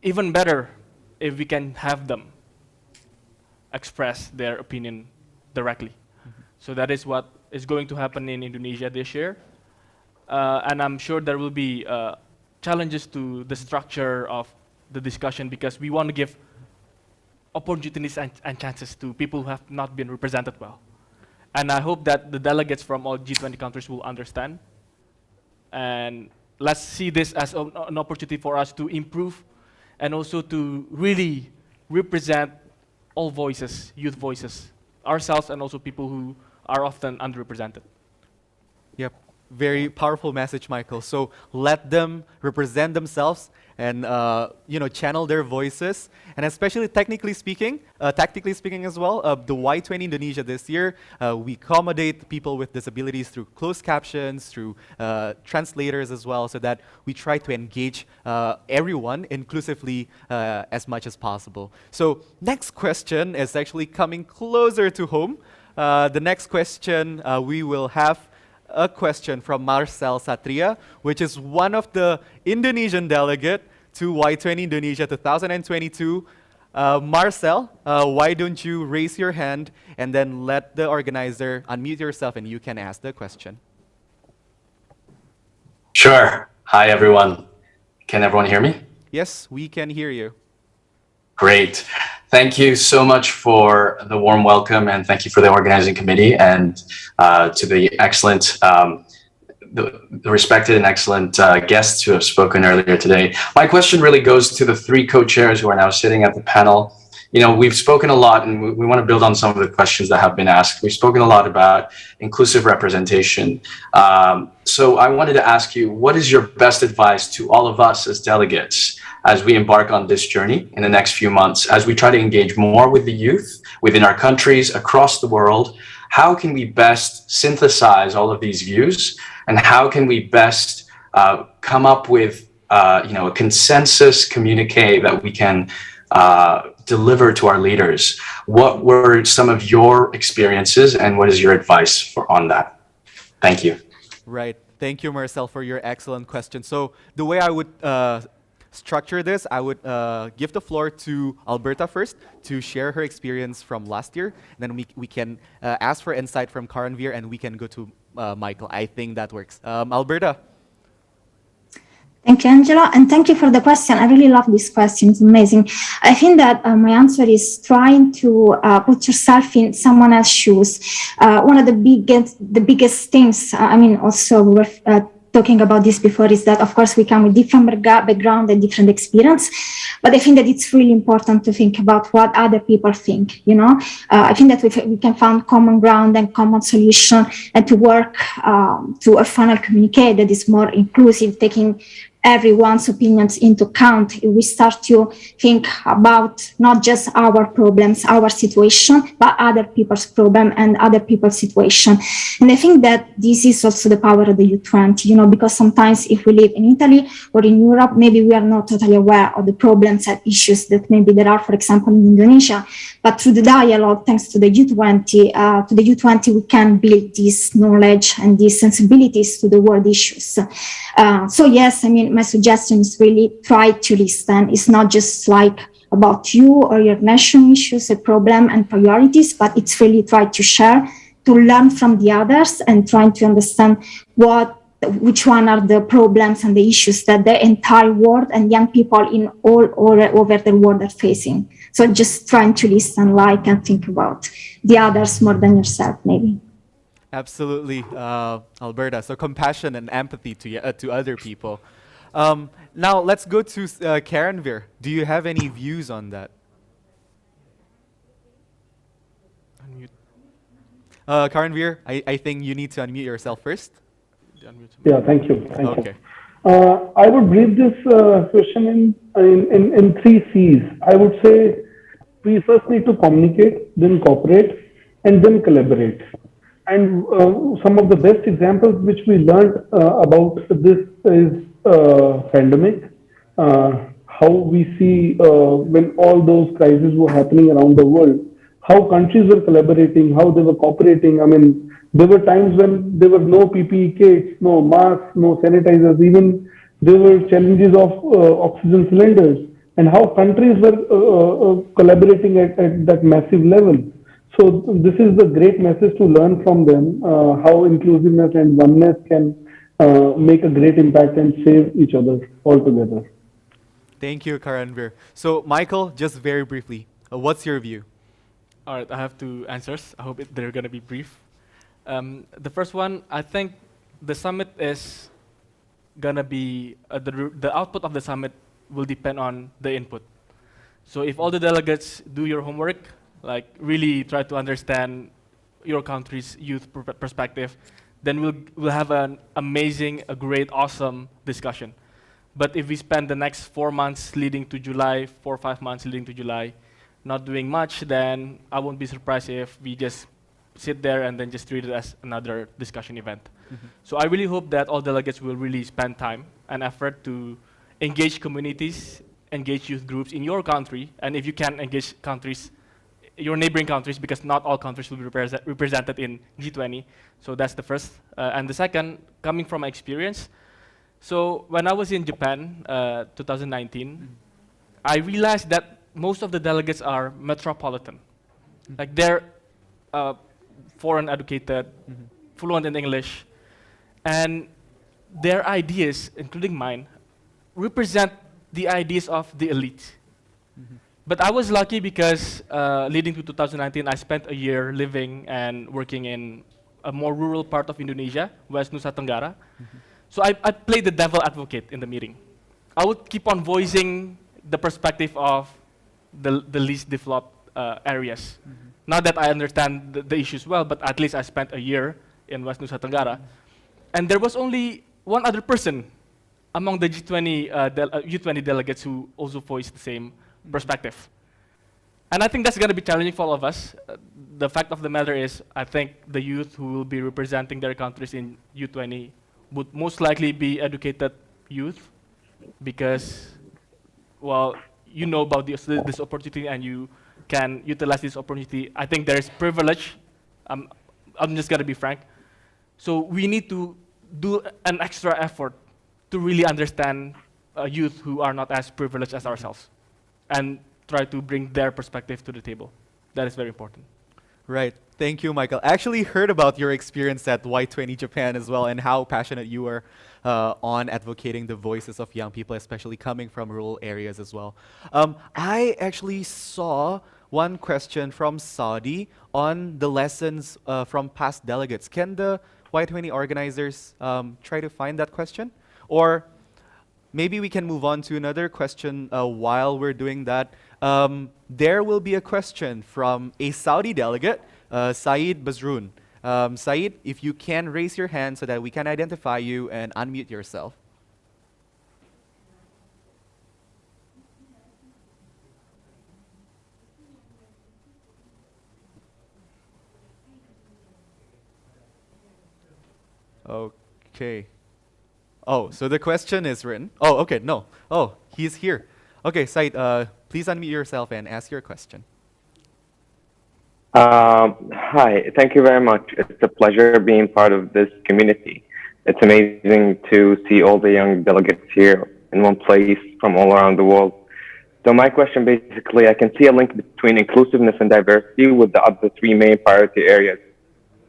even better if we can have them express their opinion directly. So that is what is going to happen in Indonesia this year. And I'm sure there will be challenges to the structure of the discussion because we want to give opportunities and chances to people who have not been represented well. And I hope that the delegates from all G20 countries will understand. And let's see this as an opportunity for us to improve and also to really represent all voices, youth voices, ourselves and also people who are often underrepresented.
Yep, very powerful message, Michael. So let them represent themselves and channel their voices, and especially tactically speaking as well, the Y20 Indonesia this year, we accommodate people with disabilities through closed captions, through translators as well, so that we try to engage everyone inclusively as much as possible. So next question is actually coming closer to home. The next question we will have a question from Marcel Satria, which is one of the Indonesian delegate to Y20 Indonesia 2022. Marcel, why don't you raise your hand and then let the organizer unmute yourself and you can ask the question.
Sure. Hi, everyone. Can everyone hear me?
Yes, we can hear you.
Great. Thank you so much for the warm welcome, and thank you for the organizing committee and to the excellent, the respected and excellent guests who have spoken earlier today. My question really goes to the three co-chairs who are now sitting at the panel. You know, we've spoken a lot, and we want to build on some of the questions that have been asked. We've spoken a lot about inclusive representation. So I wanted to ask you, what is your best advice to all of us as delegates as we embark on this journey in the next few months, as we try to engage more with the youth within our countries, across the world? How can we best synthesize all of these views, and how can we best come up with a consensus communique that we can deliver to our leaders? What were some of your experiences, and what is your advice on that? Thank you.
Right. Thank you, Marcel, for your excellent question. So the way I would structure this, I would give the floor to Alberta first to share her experience from last year. Then we can ask for insight from Karanvir, and we can go to Michael. I think that works. Alberta.
Thank you, Angela, and thank you for the question. I really love this question. It's amazing. I think that my answer is trying to put yourself in someone else's shoes. One of the biggest things, also we're talking about this before, is that of course we come with different background and different experience, but I think that it's really important to think about what other people think. I think that we can find common ground and common solution, and to work to a funnel communicate that is more inclusive, taking everyone's opinions into account. We start to think about not just our problems, our situation, but other people's problem and other people's situation. And I think that this is also the power of the Y20, because sometimes if we live in Italy or in Europe, maybe we are not totally aware of the problems and issues that maybe there are, for example, in Indonesia. But through the dialogue, thanks to the Y20, we can build this knowledge and these sensibilities to the world issues. So yes, I mean, my suggestion is really try to listen. It's not just like about you or your national issues, a problem and priorities, but it's really try to share, to learn from the others and trying to understand which one are the problems and the issues that the entire world and young people in all over the world are facing. So just trying to listen, and think about the others more than yourself, maybe.
Absolutely, Alberta. So compassion and empathy to other people. Now let's go to Karanvir. Do you have any views on that? Karanvir, I think you need to unmute yourself first.
Yeah, thank you.
Okay.
I would break this question in three C's. I would say we first need to communicate, then cooperate, and then collaborate. And some of the best examples which we learned about this is pandemic, how we see when all those crises were happening around the world, how countries were collaborating, how they were cooperating. I mean, there were times when there were no PPE kits, no masks, no sanitizers, even there were challenges of oxygen cylinders, and how countries were collaborating at that massive level. So this is the great message to learn from them, how inclusiveness and oneness can make a great impact and save each other altogether.
Thank you, Karanvir. So Michael, just very briefly, what's your view?
All right, I have two answers. I hope they're going to be brief. The first one, I think the summit is going to be, the output of the summit will depend on the input. So if all the delegates do your homework, really try to understand your country's youth perspective, then we'll have an amazing, a great, awesome discussion. But if we spend the next 4 months leading to July, 4 or 5 months leading to July, not doing much, then I won't be surprised if we just sit there and then just treat it as another discussion event. Mm-hmm. So I really hope that all delegates will really spend time and effort to engage communities, engage youth groups in your country, and if you can engage countries, your neighboring countries, because not all countries will be represented in G20. So that's the first. And the second, coming from my experience, so when I was in Japan, 2019, I realized that most of the delegates are metropolitan. They're foreign educated, fluent in English, and their ideas, including mine, represent the ideas of the elite. But I was lucky because leading to 2019, I spent a year living and working in a more rural part of Indonesia, West Nusa Tenggara. So I played the devil advocate in the meeting. I would keep on voicing the perspective of the least developed areas. Not that I understand the issues well, but at least I spent a year in West Nusa Tenggara. And there was only one other person among the U20 delegates who also voiced the same perspective. And I think that's going to be challenging for all of us. The fact of the matter is, I think the youth who will be representing their countries in U20 would most likely be educated youth because, well, you know about this opportunity and you can utilize this opportunity. I think there is privilege. I'm just going to be frank. So we need to do an extra effort to really understand youth who are not as privileged as ourselves and try to bring their perspective to the table. That is very important.
Right. Thank you, Michael. I actually heard about your experience at Y20 Japan as well and how passionate you were on advocating the voices of young people, especially coming from rural areas as well. I actually saw one question from Saudi on the lessons from past delegates. Can the Y20 organizers try to find that question? Or maybe we can move on to another question while we're doing that. There will be a question from a Saudi delegate, Saeed Bazroun. Saeed, if you can raise your hand so that we can identify you and unmute yourself. Okay. Oh, so the question is written. Oh, okay, no. Oh, he's here. Okay, Said, please unmute yourself and ask your question.
Hi, thank you very much. It's a pleasure being part of this community. It's amazing to see all the young delegates here in one place from all around the world. So my question basically, I can see a link between inclusiveness and diversity with the other three main priority areas.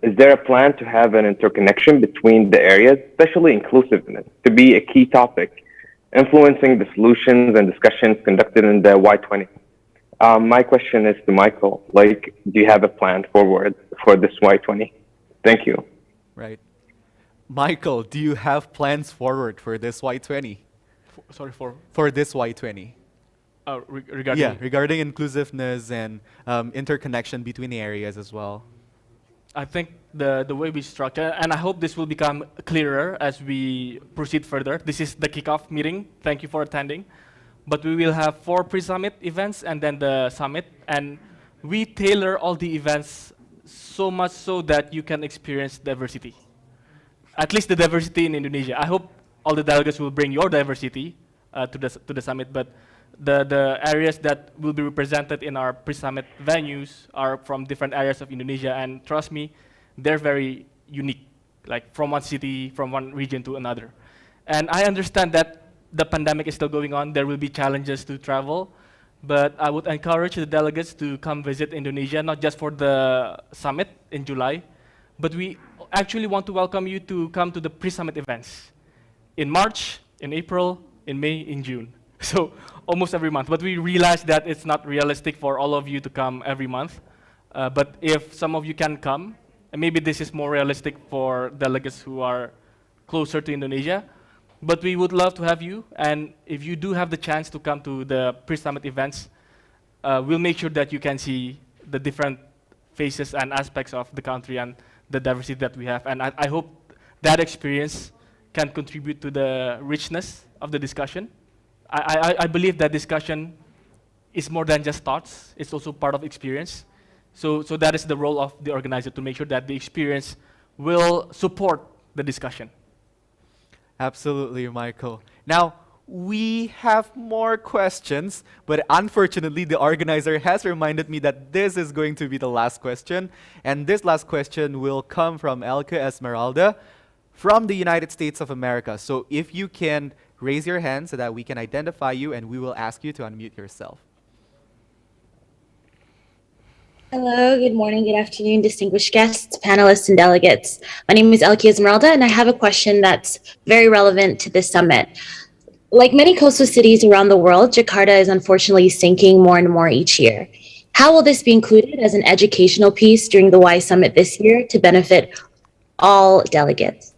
Is there a plan to have an interconnection between the areas, especially inclusiveness, to be a key topic, influencing the solutions and discussions conducted in the Y20? My question is to Michael, like, do you have a plan forward for this Y20? Thank you.
Right. Michael, do you have plans forward for this Y20? For this Y20?
Regarding?
Yeah, regarding inclusiveness and interconnection between the areas as well.
I think the way we structure, and I hope this will become clearer as we proceed further. This is the kickoff meeting. Thank you for attending. But we will have 4 pre-summit events and then the summit. And we tailor all the events so much so that you can experience diversity. At least the diversity in Indonesia. I hope all the delegates will bring your diversity to the summit. But the areas that will be represented in our pre-summit venues are from different areas of Indonesia, and trust me, they're very unique, like from one city, from one region to another. And I understand that the pandemic is still going on. There will be challenges to travel, but I would encourage the delegates to come visit Indonesia, not just for the summit in July, but we actually want to welcome you to come to the pre-summit events in March, in April, in May, in June. So almost every month. But we realize that it's not realistic for all of you to come every month. But if some of you can come, and maybe this is more realistic for delegates who are closer to Indonesia, but we would love to have you. And if you do have the chance to come to the pre-summit events, we'll make sure that you can see the different faces and aspects of the country and the diversity that we have. And I hope that experience can contribute to the richness of the discussion. I believe that discussion is more than just thoughts. It's also part of experience. So that is the role of the organizer, to make sure that the experience will support the discussion.
Absolutely, Michael. Now, we have more questions, but unfortunately, the organizer has reminded me that this is going to be the last question. And this last question will come from Elke Esmeralda from the United States of America. So if you can raise your hand so that we can identify you, and we will ask you to unmute yourself.
Hello, good morning, good afternoon, distinguished guests, panelists, and delegates. My name is Elke Esmeralda, and I have a question that's very relevant to this summit. Like many coastal cities around the world, Jakarta is unfortunately sinking more and more each year. How will this be included as an educational piece during the Y Summit this year to benefit all delegates?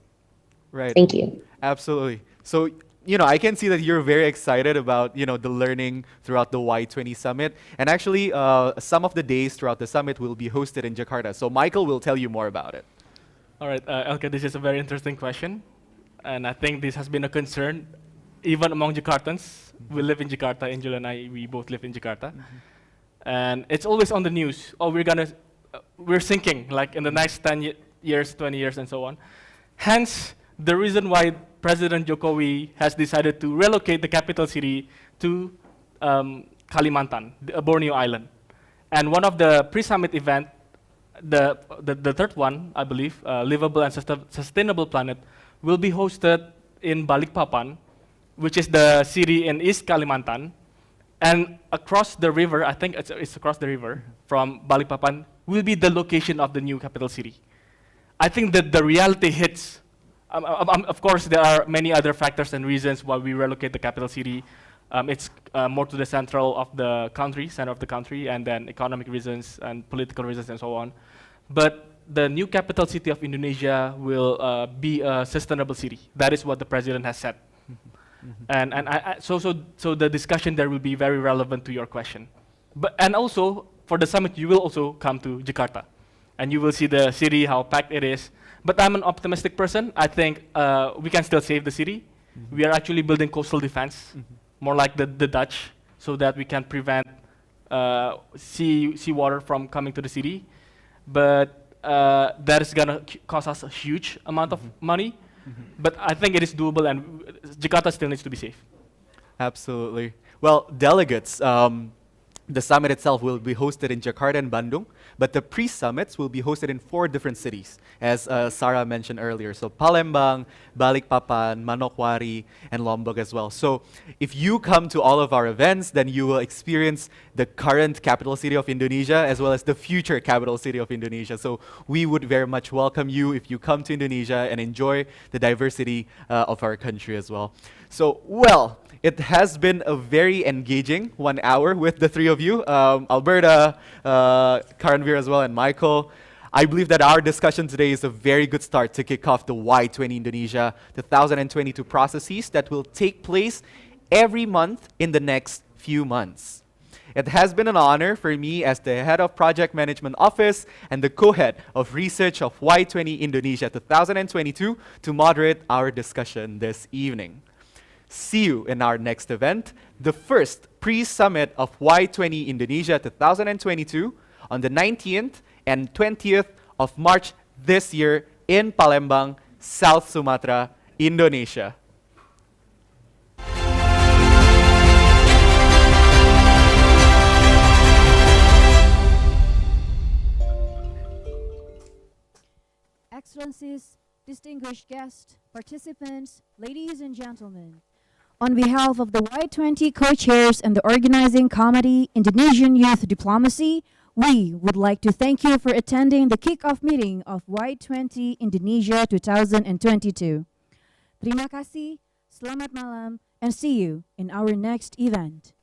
Right.
Thank you.
Absolutely. So, I can see that you're very excited about, the learning throughout the Y20 Summit. And actually, some of the days throughout the summit will be hosted in Jakarta. So Michael will tell you more about it.
All right, Elke, this is a very interesting question. And I think this has been a concern even among Jakartans. We live in Jakarta, Angel and I, we both live in Jakarta. And it's always on the news. Oh, we're sinking, like in the next 10 years, 20 years, and so on. Hence, the reason why President Jokowi has decided to relocate the capital city to Kalimantan, Borneo Island. And one of the pre-summit event, the third one, I believe, Livable and Sustainable Planet, will be hosted in Balikpapan, which is the city in East Kalimantan. And across the river, I think it's across the river from Balikpapan, will be the location of the new capital city. I think that the reality hits. Of course, there are many other factors and reasons why we relocate the capital city. It's more to the center of the country, and then economic reasons and political reasons and so on. But the new capital city of Indonesia will be a sustainable city. That is what the president has said. So the discussion there will be very relevant to your question. And also for the summit, you will also come to Jakarta, and you will see the city, how packed it is. But I'm an optimistic person. I think we can still save the city. We are actually building coastal defense, more like the Dutch, so that we can prevent seawater from coming to the city. But that is gonna cost us a huge amount of money. But I think it is doable, and Jakarta still needs to be safe.
Absolutely. Well, delegates, the summit itself will be hosted in Jakarta and Bandung, but the pre-summits will be hosted in 4 different cities, as Sarah mentioned earlier. So Palembang, Balikpapan, Manokwari, and Lombok as well. So if you come to all of our events, then you will experience the current capital city of Indonesia as well as the future capital city of Indonesia. So we would very much welcome you if you come to Indonesia and enjoy the diversity of our country as well. So, well, it has been a very engaging 1 hour with the 3 of you, Alberta, Karanvir as well, and Michael. I believe that our discussion today is a very good start to kick off the Y20 Indonesia 2022 processes that will take place every month in the next few months. It has been an honor for me as the head of project management office and the co-head of research of Y20 Indonesia 2022 to moderate our discussion this evening. See you in our next event, the first pre-summit of Y20 Indonesia 2022 on the 19th and 20th of March this year in Palembang, South Sumatra, Indonesia.
Excellencies, distinguished guests, participants, ladies and gentlemen. On behalf of the Y20 co-chairs and the organizing committee, Indonesian Youth Diplomacy, we would like to thank you for attending the kickoff meeting of Y20 Indonesia 2022. Terima kasih, selamat malam, and see you in our next event.